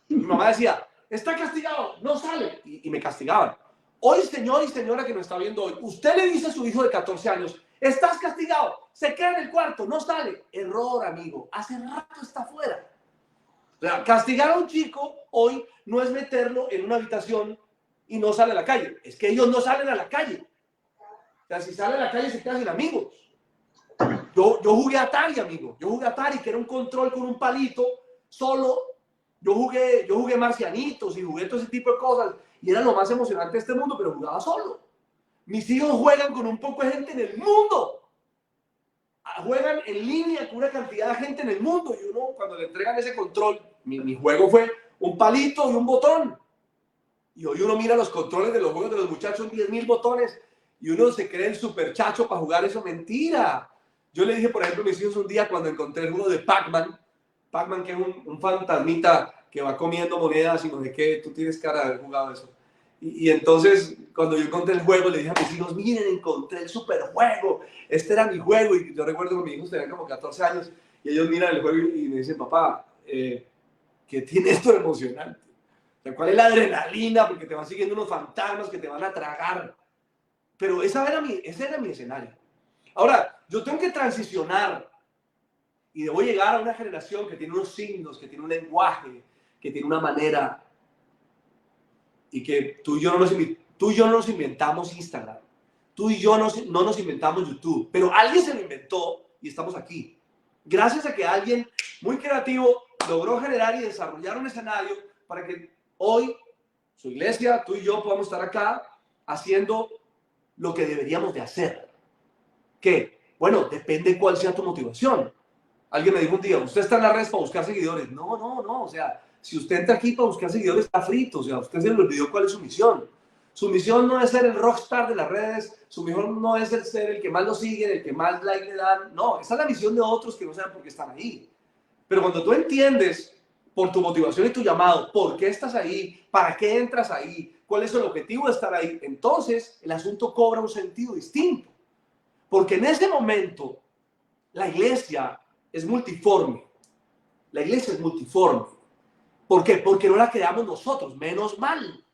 Mi mamá decía, está castigado, no sale. Y me castigaban. Hoy, señor y señora que nos está viendo hoy, usted le dice a su hijo de 14 años, estás castigado, se queda en el cuarto, no sale. Error, amigo, hace rato está afuera. O sea, castigar a un chico hoy no es meterlo en una habitación y no sale a la calle. Es que ellos no salen a la calle. O sea, si sale a la calle se quedan sin amigos. Yo jugué Atari, amigo. Yo jugué Atari, que era un control con un palito, solo. Yo jugué Marcianitos y jugué todo ese tipo de cosas. Y era lo más emocionante de este mundo, pero jugaba solo. Mis hijos juegan con un poco de gente en el mundo. Juegan en línea con una cantidad de gente en el mundo. Y uno, cuando le entregan ese control, mi juego fue un palito y un botón. Y hoy uno mira los controles de los juegos de los muchachos, 10,000 botones. Y uno se cree el super chacho para jugar eso. Mentira. Yo le dije, por ejemplo, a mis hijos un día cuando encontré el juego de Pac-Man, que es un fantasmita que va comiendo monedas y no sé qué, tú tienes cara de haber jugado eso. Y entonces, cuando yo encontré el juego, le dije a mis hijos, miren, encontré el superjuego, este era mi juego. Y yo recuerdo que mis hijos tenían como 14 años y ellos miran el juego y me dicen, papá, ¿qué tiene esto de emocionante? O sea, ¿cuál es la adrenalina? Porque te van siguiendo unos fantasmas que te van a tragar. Pero ese era mi escenario. Ahora, yo tengo que transicionar y debo llegar a una generación que tiene unos signos, que tiene un lenguaje, que tiene una manera, y que tú y yo no nos inventamos Instagram, tú y yo no nos inventamos YouTube, pero alguien se lo inventó y estamos aquí. Gracias a que alguien muy creativo logró generar y desarrollar un escenario para que hoy su iglesia, tú y yo podamos estar acá haciendo lo que deberíamos de hacer. ¿Qué? Bueno, depende cuál sea tu motivación. Alguien me dijo un día, usted está en las redes para buscar seguidores. No, o sea, si usted entra aquí para buscar seguidores, está frito. O sea, usted se le olvidó cuál es su misión. Su misión no es ser el rockstar de las redes, su misión no es ser el que más lo siguen, el que más like le dan. No, esa es la misión de otros que no saben por qué están ahí. Pero cuando tú entiendes por tu motivación y tu llamado, por qué estás ahí, para qué entras ahí, cuál es el objetivo de estar ahí, entonces el asunto cobra un sentido distinto. Porque en ese momento la iglesia es multiforme. La iglesia es multiforme. ¿Por qué? Porque no la creamos nosotros. Menos mal.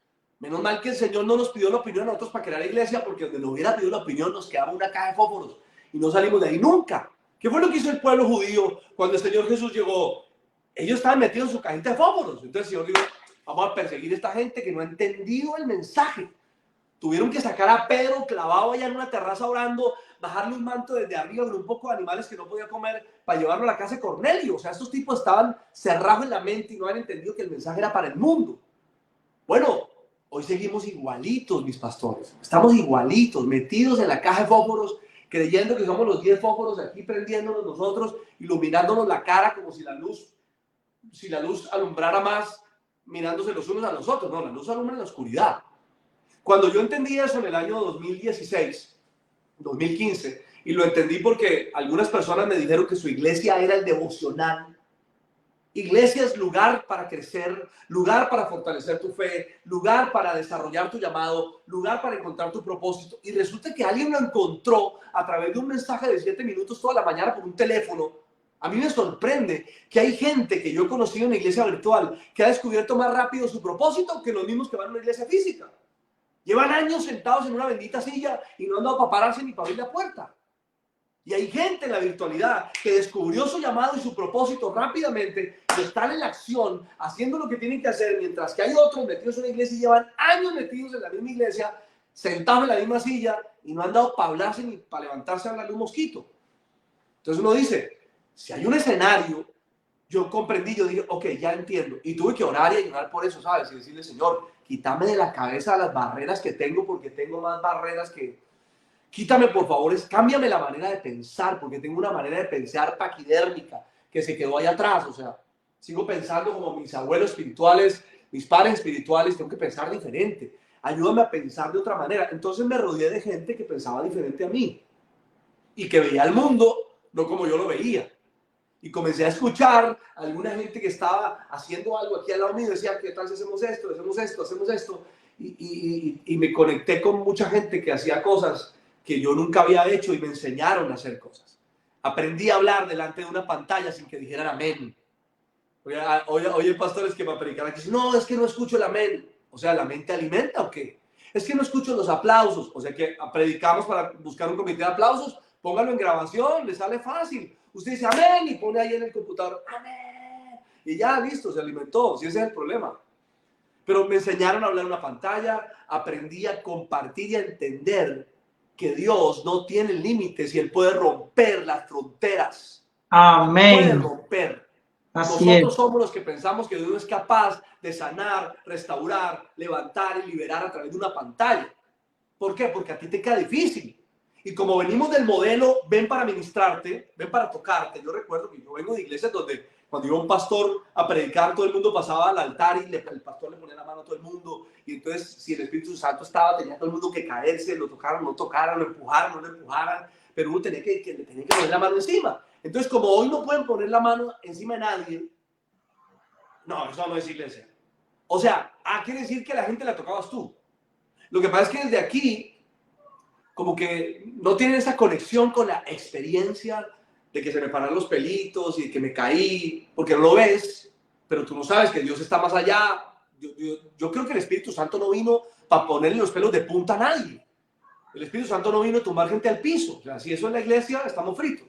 Menos mal que el Señor no nos pidió la opinión a nosotros para crear la iglesia, porque donde nos hubiera pedido la opinión nos quedaba una caja de fósforos y no salimos de ahí nunca. ¿Qué fue lo que hizo el pueblo judío cuando el Señor Jesús llegó? Ellos estaban metidos en su cajita de fósforos. Entonces el Señor dijo, vamos a perseguir a esta gente que no ha entendido el mensaje. Tuvieron que sacar a Pedro clavado allá en una terraza orando, bajarle un manto desde arriba con un poco de animales que no podía comer para llevarlo a la casa de Cornelio. O sea, estos tipos estaban cerrados en la mente y no habían entendido que el mensaje era para el mundo. Bueno, hoy seguimos igualitos, mis pastores. Estamos igualitos, metidos en la caja de fósforos, creyendo que somos los 10 fósforos aquí prendiéndonos nosotros, iluminándonos la cara como si la luz alumbrara más mirándose los unos a los otros. No, la luz alumbra en la oscuridad. Cuando yo entendí eso en el año 2016, 2015, y lo entendí porque algunas personas me dijeron que su iglesia era el devocional. Iglesia es lugar para crecer, lugar para fortalecer tu fe, lugar para desarrollar tu llamado, lugar para encontrar tu propósito. Y resulta que alguien lo encontró a través de un mensaje de 7 minutos toda la mañana por un teléfono. A mí me sorprende que hay gente que yo he conocido en la iglesia virtual que ha descubierto más rápido su propósito que los mismos que van a una iglesia física. Llevan años sentados en una bendita silla y no han dado para pararse ni para abrir la puerta. Y hay gente en la virtualidad que descubrió su llamado y su propósito rápidamente, y están en la acción, haciendo lo que tienen que hacer, mientras que hay otros metidos en la iglesia y llevan años metidos en la misma iglesia, sentados en la misma silla y no han dado para hablarse ni para levantarse a hablarle un mosquito. Entonces uno dice, si hay un escenario, yo comprendí, yo dije, ok, ya entiendo. Y tuve que orar y ayunar por eso, ¿sabes? Y decirle, Señor, quítame de la cabeza las barreras que tengo, porque tengo más barreras que... Quítame, por favor, cámbiame la manera de pensar, porque tengo una manera de pensar paquidérmica que se quedó ahí atrás. O sea, sigo pensando como mis abuelos espirituales, mis padres espirituales, tengo que pensar diferente. Ayúdame a pensar de otra manera. Entonces me rodeé de gente que pensaba diferente a mí y que veía el mundo no como yo lo veía. Y comencé a escuchar a alguna gente que estaba haciendo algo aquí al lado mío y decía, ¿qué tal si hacemos esto, hacemos esto, hacemos esto? Y me conecté con mucha gente que hacía cosas que yo nunca había hecho y me enseñaron a hacer cosas. Aprendí a hablar delante de una pantalla sin que dijeran amén. Oye, hay pastores que me predican aquí, no, es que no escucho el amén. O sea, ¿la mente alimenta o qué? Es que no escucho los aplausos. O sea, que predicamos para buscar un comité de aplausos, póngalo en grabación, le sale fácil. Usted dice amén y pone ahí en el computador, amén. Y ya, listo, se alimentó. Si ese es el problema. Pero me enseñaron a hablar en una pantalla, aprendí a compartir y a entender que Dios no tiene límites y Él puede romper las fronteras. Amén. Puede romper. Así Nosotros es. somos los que pensamos que Dios es capaz de sanar, restaurar, levantar y liberar a través de una pantalla. ¿Por qué? Porque a ti te queda difícil. Y como venimos del modelo, ven para ministrarte, ven para tocarte. Yo recuerdo que yo vengo de iglesias donde cuando iba un pastor a predicar, todo el mundo pasaba al altar y el pastor le ponía la mano a todo el mundo. Y entonces, si el Espíritu Santo estaba, tenía todo el mundo que caerse, lo tocaran, no tocaran, lo empujaran, no lo empujaran. Pero uno tenía que poner la mano encima. Entonces, como hoy no pueden poner la mano encima de nadie, no, eso no es iglesia. O sea, quiere decir que la gente la tocabas tú. Lo que pasa es que desde aquí, como que no tienen esa conexión con la experiencia de que se me paran los pelitos y que me caí, porque no lo ves, pero tú no sabes que Dios está más allá. Yo creo que el Espíritu Santo no vino para ponerle los pelos de punta a nadie. El Espíritu Santo no vino a tomar gente al piso. O sea, si eso es la iglesia, estamos fritos.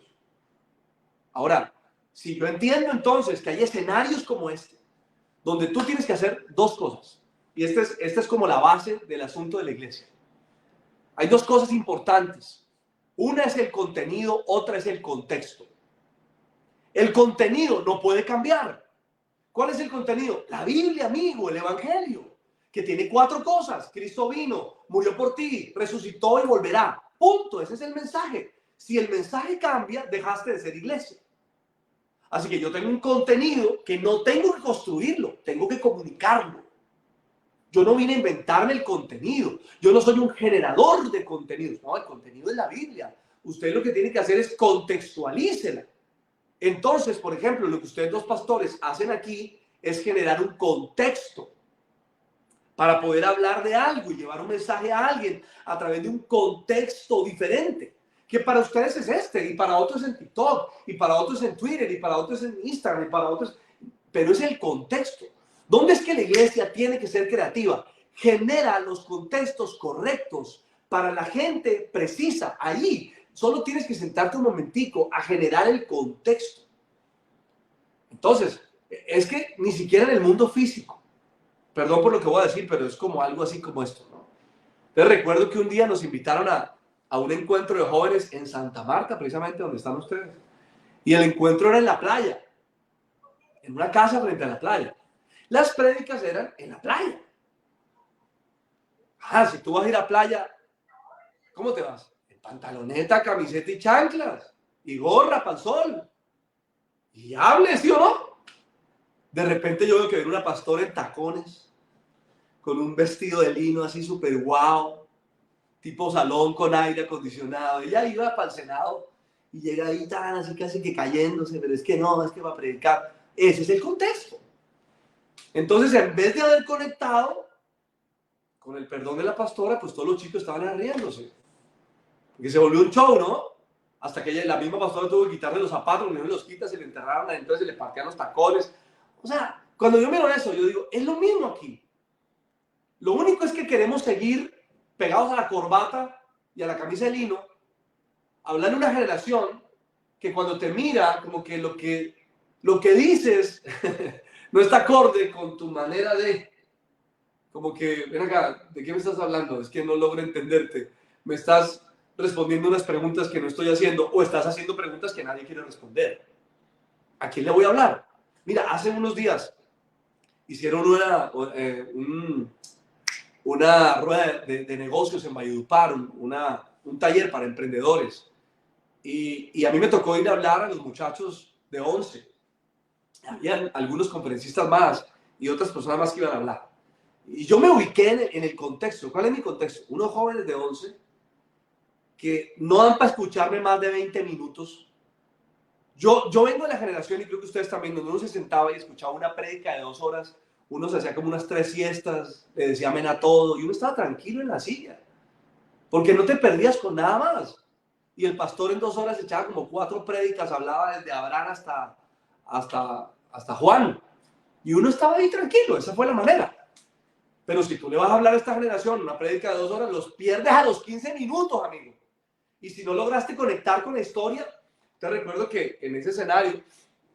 Ahora, si yo entiendo entonces que hay escenarios como este, donde tú tienes que hacer dos cosas, y esta es como la base del asunto de la iglesia. Hay dos cosas importantes. Una es el contenido, otra es el contexto. El contenido no puede cambiar. ¿Cuál es el contenido? La Biblia, amigo, el Evangelio, que tiene 4 cosas. Cristo vino, murió por ti, resucitó y volverá. Punto, ese es el mensaje. Si el mensaje cambia, dejaste de ser iglesia. Así que yo tengo un contenido que no tengo que construirlo, tengo que comunicarlo. Yo no vine a inventarme el contenido. Yo no soy un generador de contenidos. No, el contenido es la Biblia. Usted lo que tiene que hacer es contextualícela. Entonces, por ejemplo, lo que ustedes 2 pastores hacen aquí es generar un contexto para poder hablar de algo y llevar un mensaje a alguien a través de un contexto diferente, que para ustedes es este, y para otros en TikTok, y para otros en Twitter, y para otros en Instagram, y para otros, pero es el contexto. ¿Dónde es que la iglesia tiene que ser creativa? Genera los contextos correctos para la gente precisa. Ahí solo tienes que sentarte un momentico a generar el contexto. Entonces, es que ni siquiera en el mundo físico, perdón por lo que voy a decir, pero es como algo así como esto, ¿no? Entonces recuerdo que un día nos invitaron a un encuentro de jóvenes en Santa Marta, precisamente donde están ustedes. Y el encuentro era en la playa, en una casa frente a la playa. Las prédicas eran en la playa. Si tú vas a ir a la playa, ¿cómo te vas? En pantaloneta, camiseta y chanclas. Y gorra para el sol. Y hable, ¿sí o no? De repente yo veo que viene una pastora en tacones, con un vestido de lino así súper guau, tipo salón con aire acondicionado. Ella iba para el Senado y llega ahí tan así casi que cayéndose, pero es que no, es que va a predicar. Ese es el contexto. Entonces, en vez de haber conectado con el perdón de la pastora, pues todos los chicos estaban riéndose. Porque se volvió un show, ¿no? Hasta que la misma pastora tuvo que quitarle los zapatos, no los quita, se le enterraron, entonces se le partían los tacones. O sea, cuando yo miro eso, yo digo, es lo mismo aquí. Lo único es que queremos seguir pegados a la corbata y a la camisa de lino, hablando de una generación que cuando te mira, como que lo que dices no está acorde con tu manera de... Como que, ven acá, ¿de qué me estás hablando? Es que no logro entenderte. Me estás respondiendo unas preguntas que no estoy haciendo o estás haciendo preguntas que nadie quiere responder. ¿A quién le voy a hablar? Mira, hace unos días hicieron una rueda de negocios en Valledupar, un taller para emprendedores. Y a mí me tocó ir a hablar a los muchachos de 11. Habían algunos conferencistas más y otras personas más que iban a hablar. Y yo me ubiqué en el contexto. ¿Cuál es mi contexto? Unos jóvenes de 11 que no dan para escucharme más de 20 minutos. Yo vengo de la generación, y creo que ustedes también, donde uno se sentaba y escuchaba una prédica de 2 horas, uno se hacía como unas 3 siestas, le decía amén a todo, y uno estaba tranquilo en la silla, porque no te perdías con nada más. Y el pastor en 2 horas echaba como 4 prédicas, hablaba desde Abraham hasta Juan, y uno estaba ahí tranquilo, esa fue la manera. Pero si tú le vas a hablar a esta generación una prédica de 2 horas, los pierdes a los 15 minutos, amigo. Y si no lograste conectar con la historia, te recuerdo que en ese escenario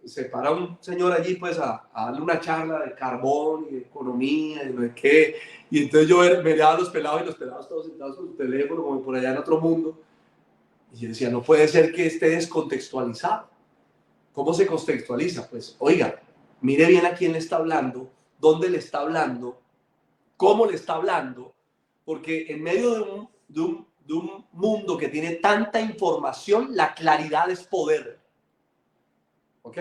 se para un señor allí pues a darle una charla de carbón y de economía y no sé qué. Y entonces yo miraba a los pelados y los pelados todos sentados con su teléfono como por allá en otro mundo. Y yo decía, no puede ser que esté descontextualizado. ¿Cómo se contextualiza? Pues, oiga, mire bien a quién le está hablando, dónde le está hablando, cómo le está hablando, porque en medio de un mundo que tiene tanta información, la claridad es poder. ¿Ok?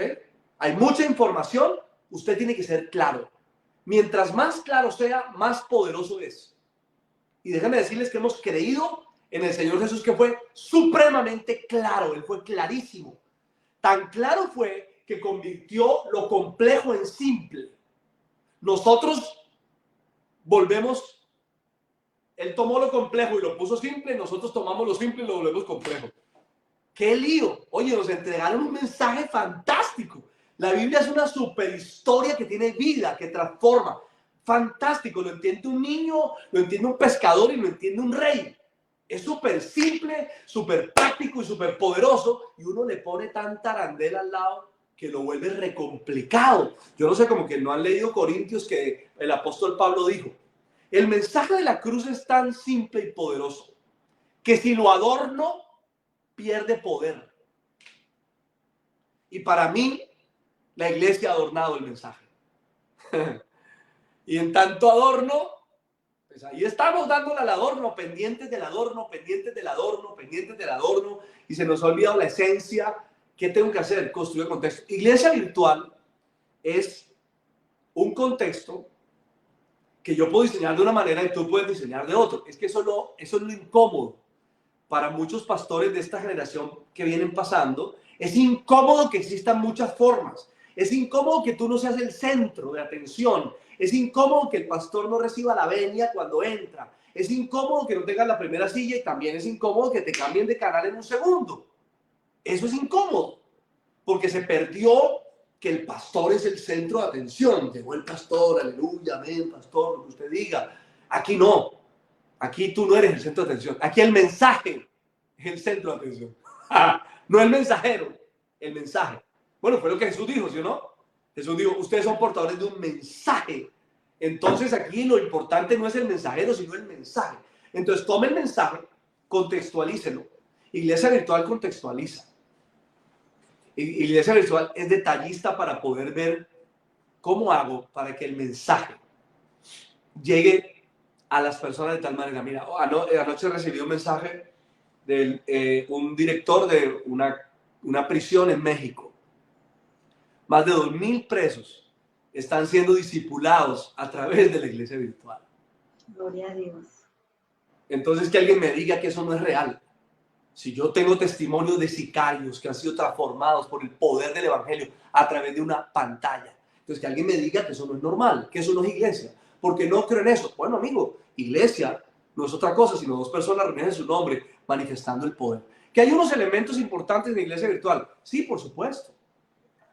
Hay mucha información, usted tiene que ser claro. Mientras más claro sea, más poderoso es. Y déjenme decirles que hemos creído en el Señor Jesús, que fue supremamente claro. Él fue clarísimo. Tan claro fue que convirtió lo complejo en simple. Nosotros volvemos, él tomó lo complejo y lo puso simple, nosotros tomamos lo simple y lo volvemos complejo. ¡Qué lío! Oye, nos entregaron un mensaje fantástico. La Biblia es una super historia que tiene vida, que transforma. Fantástico, lo entiende un niño, lo entiende un pescador y lo entiende un rey. Es súper simple, súper práctico y súper poderoso, y uno le pone tanta arandela al lado que lo vuelve recomplicado. Yo no sé, como que no han leído Corintios, que el apóstol Pablo dijo, el mensaje de la cruz es tan simple y poderoso que si lo adorno, pierde poder. Y para mí, la iglesia ha adornado el mensaje. Y en tanto adorno, pues ahí estamos dándole al adorno, pendientes del adorno, pendientes del adorno, pendientes del adorno, y se nos ha olvidado la esencia. ¿Qué tengo que hacer? Construir contexto. Iglesia virtual es un contexto que yo puedo diseñar de una manera y tú puedes diseñar de otra. Es que eso es lo incómodo para muchos pastores de esta generación que vienen pasando. Es incómodo que existan muchas formas. Es incómodo que tú no seas el centro de atención. Es incómodo que el pastor no reciba la venia cuando entra. Es incómodo que no tengas la primera silla y también es incómodo que te cambien de canal en un segundo. Eso es incómodo porque se perdió que el pastor es el centro de atención. Llegó el pastor, aleluya, amén, pastor, lo que usted diga. Aquí no. Aquí tú no eres el centro de atención. Aquí el mensaje es el centro de atención. No el mensajero, el mensaje. Bueno, fue lo que Jesús dijo, ¿sí o no? Jesús dijo, ustedes son portadores de un mensaje. Entonces aquí lo importante no es el mensajero, sino el mensaje. Entonces tome el mensaje, contextualícelo. Iglesia virtual contextualiza. Iglesia virtual es detallista para poder ver cómo hago para que el mensaje llegue a las personas de tal manera. Mira, anoche recibí un mensaje de un director de una prisión en México. Más de 2,000 presos están siendo discipulados a través de la iglesia virtual. Gloria a Dios. Entonces que alguien me diga que eso no es real. Si yo tengo testimonios de sicarios que han sido transformados por el poder del evangelio a través de una pantalla. Entonces que alguien me diga que eso no es normal, que eso no es iglesia. Porque no creo en eso. Bueno, amigo, iglesia no es otra cosa sino dos personas reunidas en su nombre manifestando el poder. ¿Que hay unos elementos importantes en la iglesia virtual? Sí, por supuesto.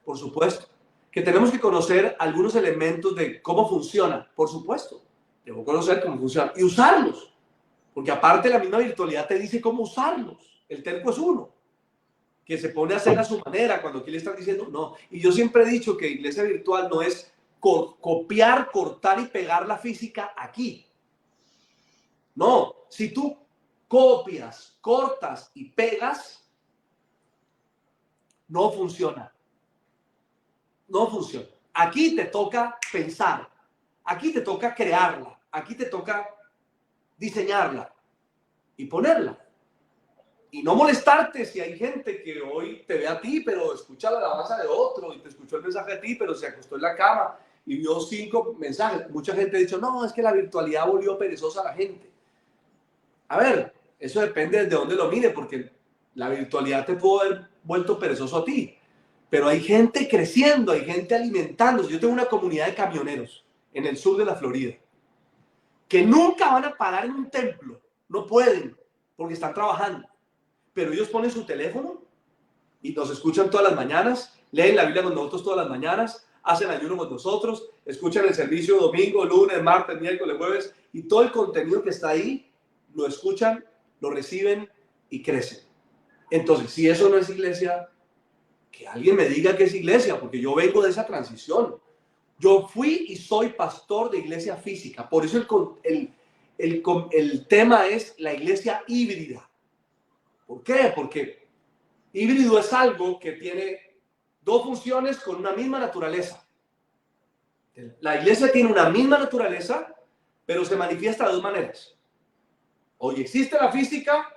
Por supuesto. ¿Que tenemos que conocer algunos elementos de cómo funciona? Por supuesto. Debo conocer cómo funciona y usarlos. Porque aparte la misma virtualidad te dice cómo usarlos. El terco es uno, que se pone a hacer a su manera cuando aquí le están diciendo no. Y yo siempre he dicho que iglesia virtual no es copiar, cortar y pegar la física aquí. No, si tú copias, cortas y pegas, no funciona. No funciona. Aquí te toca pensar, aquí te toca crearla, aquí te toca diseñarla y ponerla. Y no molestarte si hay gente que hoy te ve a ti, pero escucha la alabanza de otro y te escuchó el mensaje de ti, pero se acostó en la cama y vio 5 mensajes. Mucha gente ha dicho, no, es que la virtualidad volvió perezosa a la gente. A ver, eso depende de dónde lo mire, porque la virtualidad te puede haber vuelto perezoso a ti. Pero hay gente creciendo, hay gente alimentándose. Yo tengo una comunidad de camioneros en el sur de la Florida que nunca van a parar en un templo. No pueden, porque están trabajando. Pero ellos ponen su teléfono y nos escuchan todas las mañanas, leen la Biblia con nosotros todas las mañanas, hacen ayuno con nosotros, escuchan el servicio domingo, lunes, martes, miércoles, jueves, y todo el contenido que está ahí, lo escuchan, lo reciben y crecen. Entonces, si eso no es iglesia, que alguien me diga que es iglesia, porque yo vengo de esa transición. Yo fui y soy pastor de iglesia física, por eso el tema es la iglesia híbrida. ¿Por qué? Porque híbrido es algo que tiene 2 funciones con una misma naturaleza. La iglesia tiene una misma naturaleza, pero se manifiesta de 2 maneras. Hoy existe la física,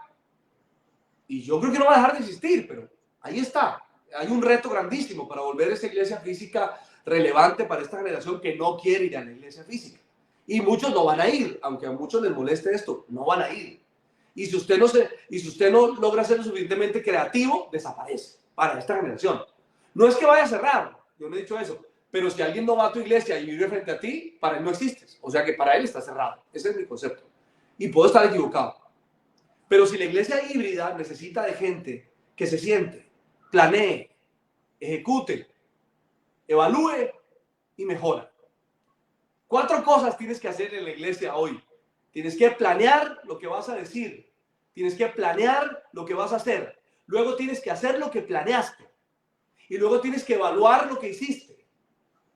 y yo creo que no va a dejar de existir, pero ahí está. Hay un reto grandísimo para volver a esta iglesia física relevante para esta generación que no quiere ir a la iglesia física. Y muchos no van a ir, aunque a muchos les moleste esto, no van a ir. Y si usted no logra ser lo suficientemente creativo, desaparece para esta generación. No es que vaya a cerrar, yo no he dicho eso, pero si alguien no va a tu iglesia y vive frente a ti, para él no existes. O sea que para él está cerrado. Ese es mi concepto. Y puedo estar equivocado. Pero si la iglesia híbrida necesita de gente que se siente, planee, ejecute, evalúe y mejora. 4 cosas tienes que hacer en la iglesia hoy. Tienes que planear lo que vas a decir. Tienes que planear lo que vas a hacer. Luego tienes que hacer lo que planeaste. Y luego tienes que evaluar lo que hiciste.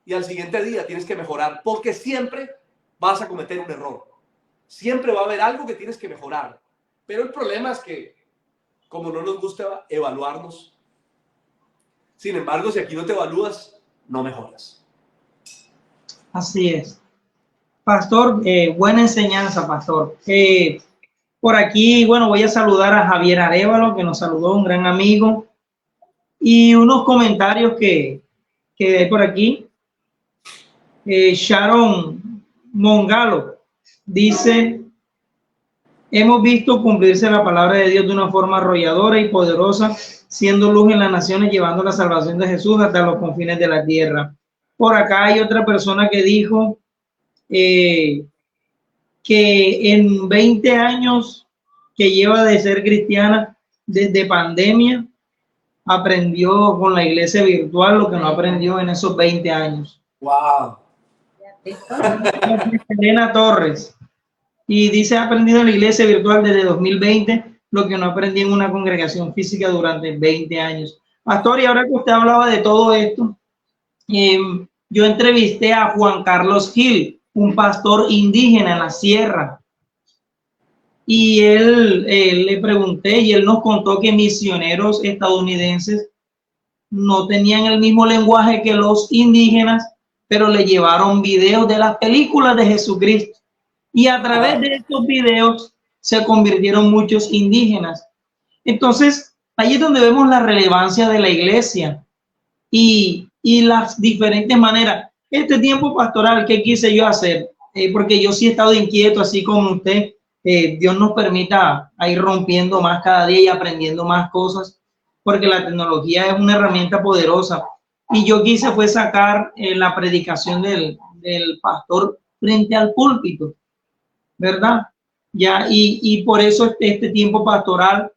Y al siguiente día tienes que mejorar, porque siempre vas a cometer un error. Siempre va a haber algo que tienes que mejorar. Pero el problema es que, como no nos gusta evaluarnos, Sin embargo, si aquí no te evalúas, no mejoras. Así es. Pastor, buena enseñanza, pastor. Por aquí, bueno, voy a saludar a Javier Arévalo, que nos saludó, un gran amigo. Y unos comentarios que hay por aquí. Sharon Mongalo dice: hemos visto cumplirse la palabra de Dios de una forma arrolladora y poderosa, siendo luz en las naciones, llevando la salvación de Jesús hasta los confines de la tierra. Por acá hay otra persona que dijo que en 20 años que lleva de ser cristiana, desde pandemia, aprendió con la iglesia virtual lo que no aprendió en esos 20 años. ¡Wow! Elena Torres. Y dice: ha aprendido en la iglesia virtual desde 2020 lo que no aprendí en una congregación física durante 20 años. Pastor, y ahora que usted hablaba de todo esto, yo entrevisté a Juan Carlos Gil, un pastor indígena en la sierra. Y él le pregunté y él nos contó que misioneros estadounidenses no tenían el mismo lenguaje que los indígenas, pero le llevaron videos de las películas de Jesucristo. Y a través de estos videos se convirtieron muchos indígenas. Entonces, ahí es donde vemos la relevancia de la iglesia y las diferentes maneras. Este tiempo pastoral, ¿qué quise yo hacer? Porque yo sí he estado inquieto, así como usted. Dios nos permita a ir rompiendo más cada día y aprendiendo más cosas, porque la tecnología es una herramienta poderosa. Y yo quise fue sacar la predicación del pastor frente al púlpito, ¿verdad? Ya, y por eso este tiempo pastoral,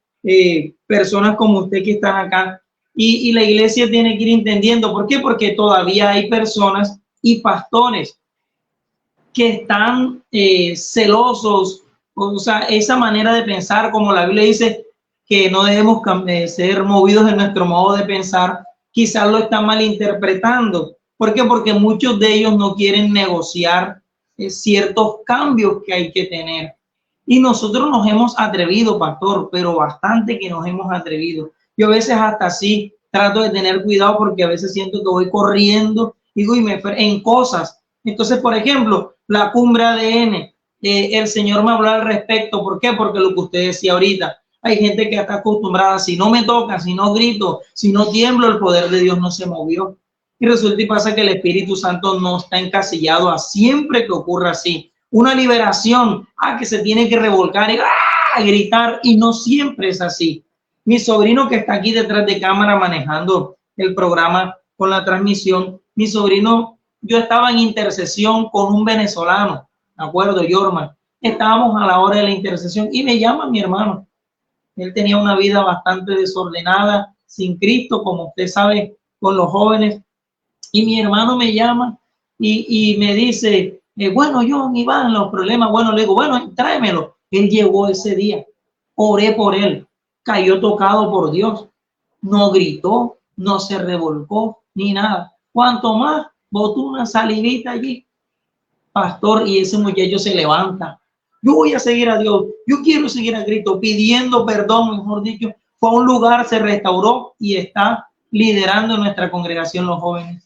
personas como usted que están acá, y la iglesia tiene que ir entendiendo. ¿Por qué? Porque todavía hay personas y pastores que están celosos, o sea, esa manera de pensar, como la Biblia dice, que no debemos ser movidos en nuestro modo de pensar, quizás lo están malinterpretando. ¿Por qué? Porque muchos de ellos no quieren negociar ciertos cambios que hay que tener. Y nosotros nos hemos atrevido, pastor, pero bastante que nos hemos atrevido. Yo a veces hasta así trato de tener cuidado, porque a veces siento que voy corriendo, digo, y me en cosas. Entonces, por ejemplo, la cumbre ADN, el Señor me habló al respecto. ¿Por qué? Porque lo que usted decía ahorita, hay gente que está acostumbrada: si no me toca, si no grito, si no tiemblo, el poder de Dios no se movió. Y resulta y pasa que el Espíritu Santo no está encasillado a siempre que ocurra así. Una liberación, que se tiene que revolcar y gritar, y no siempre es así. Mi sobrino, que está aquí detrás de cámara manejando el programa con la transmisión, mi sobrino, yo estaba en intercesión con un venezolano, ¿de acuerdo, Yorman? Estábamos a la hora de la intercesión y me llama mi hermano. Él tenía una vida bastante desordenada, sin Cristo, como usted sabe, con los jóvenes. Y mi hermano me llama y me dice: bueno, John, Iván, los problemas. Bueno, le digo: bueno, tráemelo. Él llegó ese día, oré por él, cayó tocado por Dios, no gritó, no se revolcó, ni nada. Cuanto más, botó una salivita allí, pastor, y ese muchacho se levanta. Yo voy a seguir a Dios, yo quiero seguir a Cristo, pidiendo perdón, mejor dicho. Fue a un lugar, se restauró y está liderando nuestra congregación los jóvenes.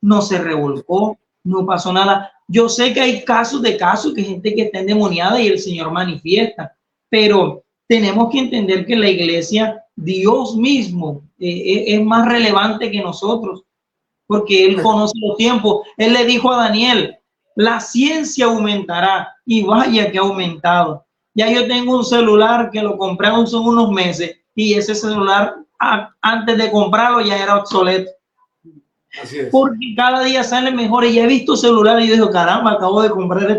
No se revolcó, no pasó nada. Yo sé que hay casos que hay gente que está endemoniada y el Señor manifiesta, pero tenemos que entender que la iglesia, Dios mismo, es más relevante que nosotros, porque Él conoce los tiempos. Él le dijo a Daniel: la ciencia aumentará, y vaya que ha aumentado. Ya yo tengo un celular que lo compré hace unos meses, y ese celular antes de comprarlo ya era obsoleto. Así es. Porque cada día sale mejor. Y ya he visto celulares y yo digo: caramba, acabo de comprar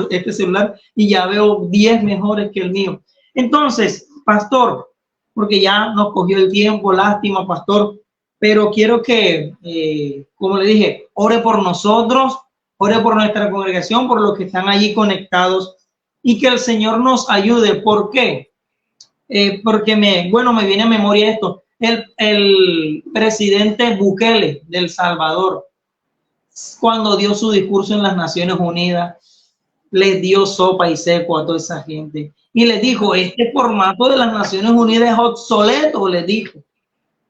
este celular y ya veo 10 mejores que el mío. Entonces, pastor, porque ya nos cogió el tiempo, lástima, pastor, pero quiero que, como le dije, ore por nosotros, ore por nuestra congregación, por los que están allí conectados, y que el Señor nos ayude. ¿Por qué? Porque me viene a memoria esto. El presidente Bukele de El Salvador, cuando dio su discurso en las Naciones Unidas, les dio sopa y seco a toda esa gente y les dijo: este formato de las Naciones Unidas es obsoleto, les dijo,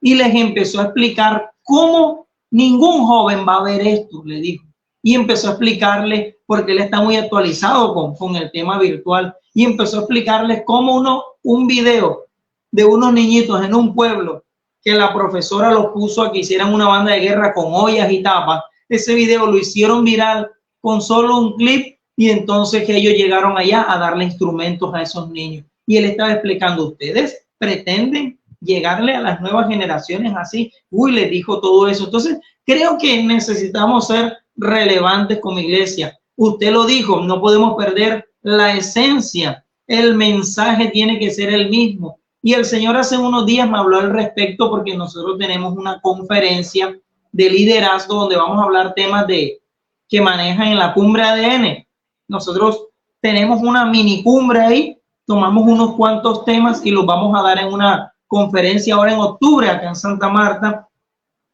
y les empezó a explicar ¿cómo ningún joven va a ver esto? Le dijo. Y empezó a explicarle, porque él está muy actualizado con el tema virtual, y empezó a explicarles cómo un video de unos niñitos en un pueblo que la profesora los puso a que hicieran una banda de guerra con ollas y tapas. Ese video lo hicieron viral con solo un clip y entonces que ellos llegaron allá a darle instrumentos a esos niños. Y él estaba explicando, ¿ustedes pretenden llegarle a las nuevas generaciones así? Uy, les dijo todo eso. Entonces, creo que necesitamos ser relevantes como iglesia. Usted lo dijo, no podemos perder la esencia. El mensaje tiene que ser el mismo. Y el Señor hace unos días me habló al respecto porque nosotros tenemos una conferencia de liderazgo donde vamos a hablar temas que manejan en la cumbre ADN. Nosotros tenemos una mini cumbre ahí, tomamos unos cuantos temas y los vamos a dar en una conferencia ahora en octubre acá en Santa Marta.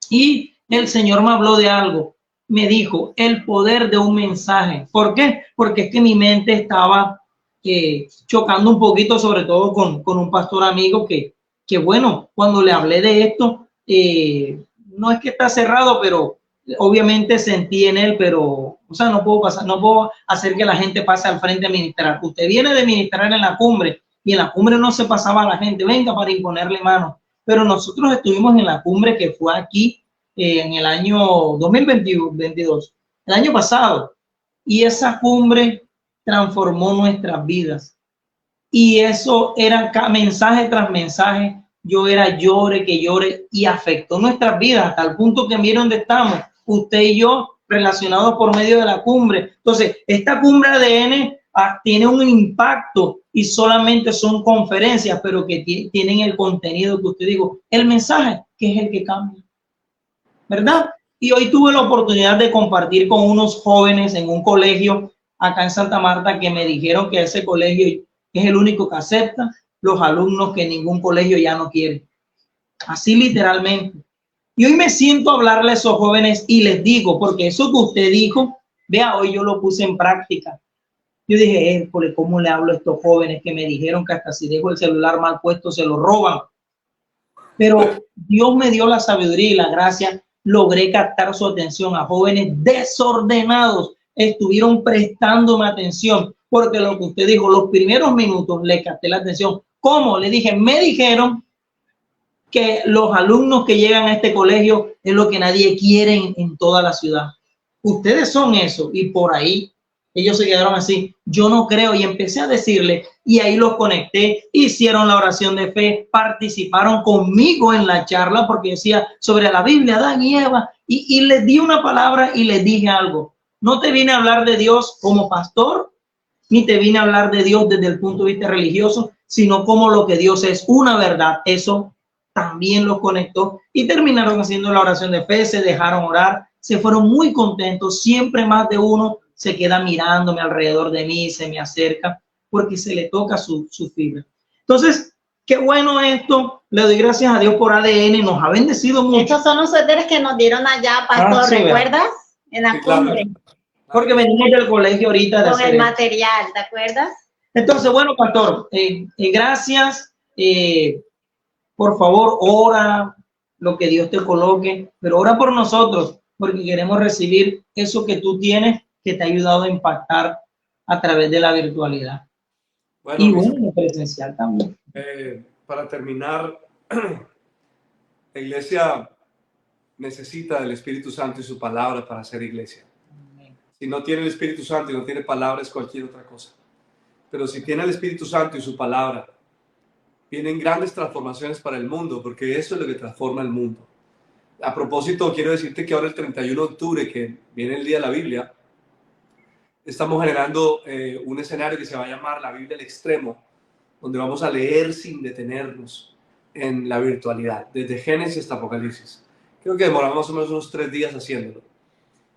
Y el Señor me habló de algo. Me dijo, el poder de un mensaje. ¿Por qué? Porque es que mi mente estaba chocando un poquito, sobre todo con un pastor amigo que bueno, cuando le hablé de esto, no es que está cerrado, pero obviamente sentí en él, pero, o sea, no puedo hacer que la gente pase al frente a ministrar. Usted viene de ministrar en la cumbre y en la cumbre no se pasaba a la gente, venga para imponerle mano. Pero nosotros estuvimos en la cumbre que fue aquí en el año 2022, el año pasado, y esa cumbre transformó nuestras vidas. Y eso era mensaje tras mensaje. Yo era llore, que llore, y afectó nuestras vidas hasta el punto que miren dónde estamos, usted y yo, relacionados por medio de la cumbre. Entonces, esta cumbre ADN tiene un impacto y solamente son conferencias, pero que tienen el contenido que usted dijo, el mensaje, que es el que cambia, ¿verdad? Y hoy tuve la oportunidad de compartir con unos jóvenes en un colegio acá en Santa Marta que me dijeron que ese colegio es el único que acepta los alumnos que ningún colegio ya no quiere. Así literalmente. Y hoy me siento a hablarle a esos jóvenes y les digo, porque eso que usted dijo, vea, hoy yo lo puse en práctica. Yo dije, ¿cómo le hablo a estos jóvenes que me dijeron que hasta si dejo el celular mal puesto se lo roban? Pero Dios me dio la sabiduría y la gracia, logré captar su atención. A jóvenes desordenados estuvieron prestándome atención, porque lo que usted dijo, los primeros minutos le capté la atención. ¿Cómo? Le dije, me dijeron que los alumnos que llegan a este colegio es lo que nadie quiere en toda la ciudad. Ustedes son eso, y por ahí ellos se quedaron así. Yo no creo, y empecé a decirle, y ahí los conecté, hicieron la oración de fe, participaron conmigo en la charla, porque decía sobre la Biblia, Adán y Eva, y les di una palabra y les dije algo. No te vine a hablar de Dios como pastor, ni te vine a hablar de Dios desde el punto de vista religioso, sino como lo que Dios es, una verdad. Eso también los conectó y terminaron haciendo la oración de fe, se dejaron orar, se fueron muy contentos. Siempre más de uno se queda mirándome alrededor de mí, se me acerca porque se le toca su fibra. Entonces, qué bueno esto. Le doy gracias a Dios por ADN, nos ha bendecido mucho. Estos son los suéteres que nos dieron allá, pastor, sí, ¿recuerdas? En la cumbre. Claro. Porque venimos del colegio ahorita. Con el material, ¿te acuerdas? Entonces, bueno, pastor, gracias. Por favor, ora lo que Dios te coloque, pero ora por nosotros, porque queremos recibir eso que tú tienes, que te ha ayudado a impactar a través de la virtualidad. Bueno, y bueno, presencial también. Para terminar, la iglesia necesita del Espíritu Santo y su palabra para ser iglesia. Si no tiene el Espíritu Santo y no tiene palabra, es cualquier otra cosa. Pero si tiene el Espíritu Santo y su palabra, vienen grandes transformaciones para el mundo, porque eso es lo que transforma el mundo. A propósito, quiero decirte que ahora el 31 de octubre, que viene el Día de la Biblia, estamos generando un escenario que se va a llamar la Biblia al Extremo, donde vamos a leer sin detenernos en la virtualidad, desde Génesis hasta Apocalipsis. Creo que demoramos más o menos unos 3 días haciéndolo.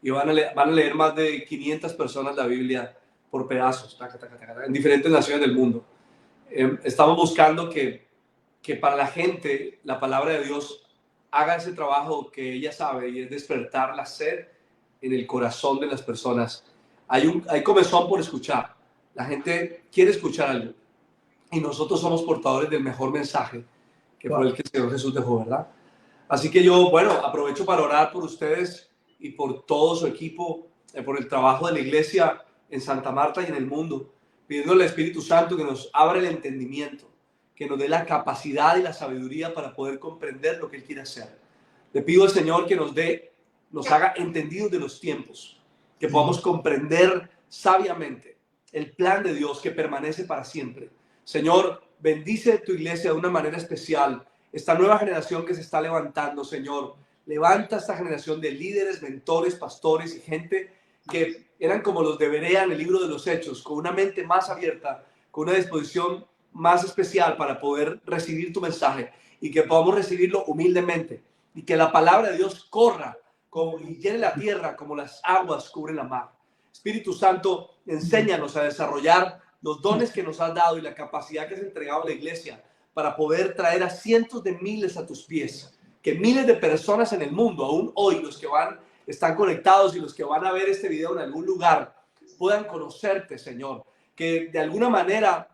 Y van a leer más de 500 personas la Biblia por pedazos, en diferentes naciones del mundo. Estamos buscando que para la gente la palabra de Dios haga ese trabajo que ella sabe, y es despertar la sed en el corazón de las personas. Hay comezón por escuchar. La gente quiere escuchar algo. Y nosotros somos portadores del mejor mensaje, que fue el que el Señor Jesús dejó, ¿verdad? Así que yo, bueno, aprovecho para orar por ustedes y por todo su equipo, por el trabajo de la iglesia en Santa Marta y en el mundo, pidiéndole al Espíritu Santo que nos abra el entendimiento, que nos dé la capacidad y la sabiduría para poder comprender lo que Él quiere hacer. Le pido al Señor que nos haga entendidos de los tiempos, que podamos comprender sabiamente el plan de Dios que permanece para siempre. Señor, bendice tu iglesia de una manera especial. Esta nueva generación que se está levantando, Señor, levanta esta generación de líderes, mentores, pastores y gente que eran como los de Berea en el libro de los Hechos, con una mente más abierta, con una disposición más especial para poder recibir tu mensaje y que podamos recibirlo humildemente y que la palabra de Dios corra y llene la tierra como las aguas cubren la mar. Espíritu Santo, enséñanos a desarrollar los dones que nos has dado y la capacidad que has entregado a la iglesia para poder traer a cientos de miles a tus pies, que miles de personas en el mundo, aún hoy los que están conectados y los que van a ver este video en algún lugar, puedan conocerte, Señor, que de alguna manera,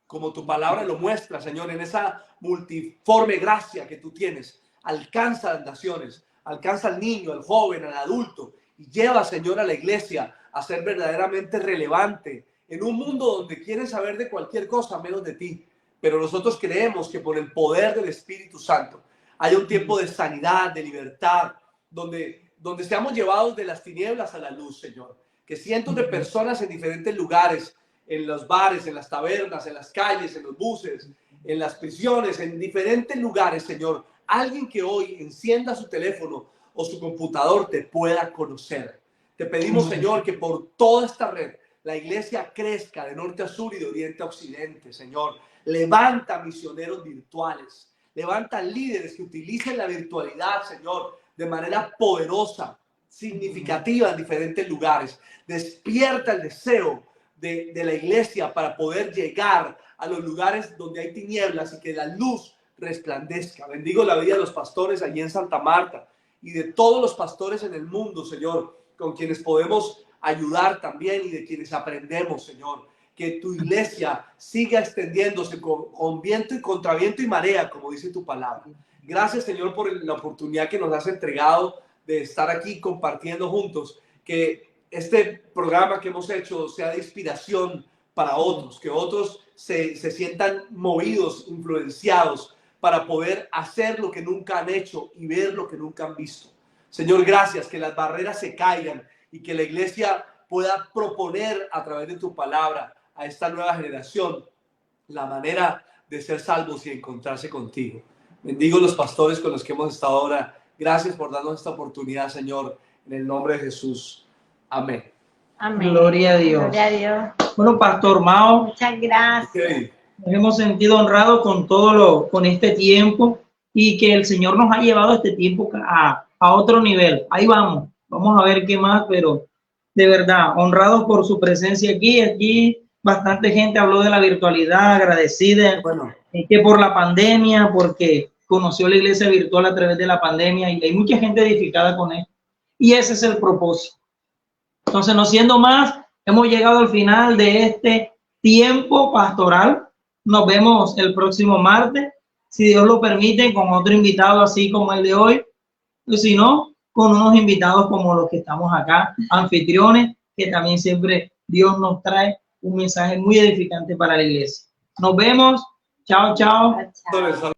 como tu palabra lo muestra, Señor, en esa multiforme gracia que tú tienes, alcanza a las naciones, alcanza al niño, al joven, al adulto, y lleva, Señor, a la iglesia a ser verdaderamente relevante en un mundo donde quieren saber de cualquier cosa menos de ti. Pero nosotros creemos que por el poder del Espíritu Santo hay un tiempo de sanidad, de libertad, donde seamos llevados de las tinieblas a la luz, Señor. Que cientos de personas en diferentes lugares, en los bares, en las tabernas, en las calles, en los buses, en las prisiones, en diferentes lugares, Señor, alguien que hoy encienda su teléfono o su computador te pueda conocer. Te pedimos, Señor, que por toda esta red la iglesia crezca de norte a sur y de oriente a occidente, Señor. Levanta misioneros virtuales, levanta líderes que utilicen la virtualidad, Señor, de manera poderosa, significativa en diferentes lugares. Despierta el deseo de la iglesia para poder llegar a los lugares donde hay tinieblas y que la luz resplandezca. Bendigo la vida de los pastores allí en Santa Marta y de todos los pastores en el mundo, Señor, con quienes podemos ayudar también y de quienes aprendemos, Señor. Que tu iglesia siga extendiéndose con viento y contra viento y marea, como dice tu palabra. Gracias, Señor, por la oportunidad que nos has entregado de estar aquí compartiendo juntos. Que este programa que hemos hecho sea de inspiración para otros, que otros se sientan movidos, influenciados para poder hacer lo que nunca han hecho y ver lo que nunca han visto. Señor, gracias, que las barreras se caigan y que la iglesia pueda proponer a través de tu palabra a esta nueva generación la manera de ser salvos y encontrarse contigo. Bendigo los pastores con los que hemos estado ahora. Gracias por darnos esta oportunidad, Señor, en el nombre de Jesús. Amén. Amén. Gloria a Dios. Gloria a Dios. Bueno, Pastor Mao, Muchas gracias. Okay. nos hemos sentido honrados con este tiempo y que el Señor nos ha llevado este tiempo a otro nivel. Ahí vamos a ver qué más, pero de verdad, honrados por su presencia aquí. Aquí bastante gente habló de la virtualidad, agradecida, que por la pandemia, porque conoció la iglesia virtual a través de la pandemia y hay mucha gente edificada con él. Y ese es el propósito. Entonces, no siendo más, hemos llegado al final de este tiempo pastoral. Nos vemos el próximo martes, si Dios lo permite, con otro invitado así como el de hoy. Y si no, con unos invitados como los que estamos acá, anfitriones, que también siempre Dios nos trae un mensaje muy edificante para la iglesia. Nos vemos. Chao, chao. Chao.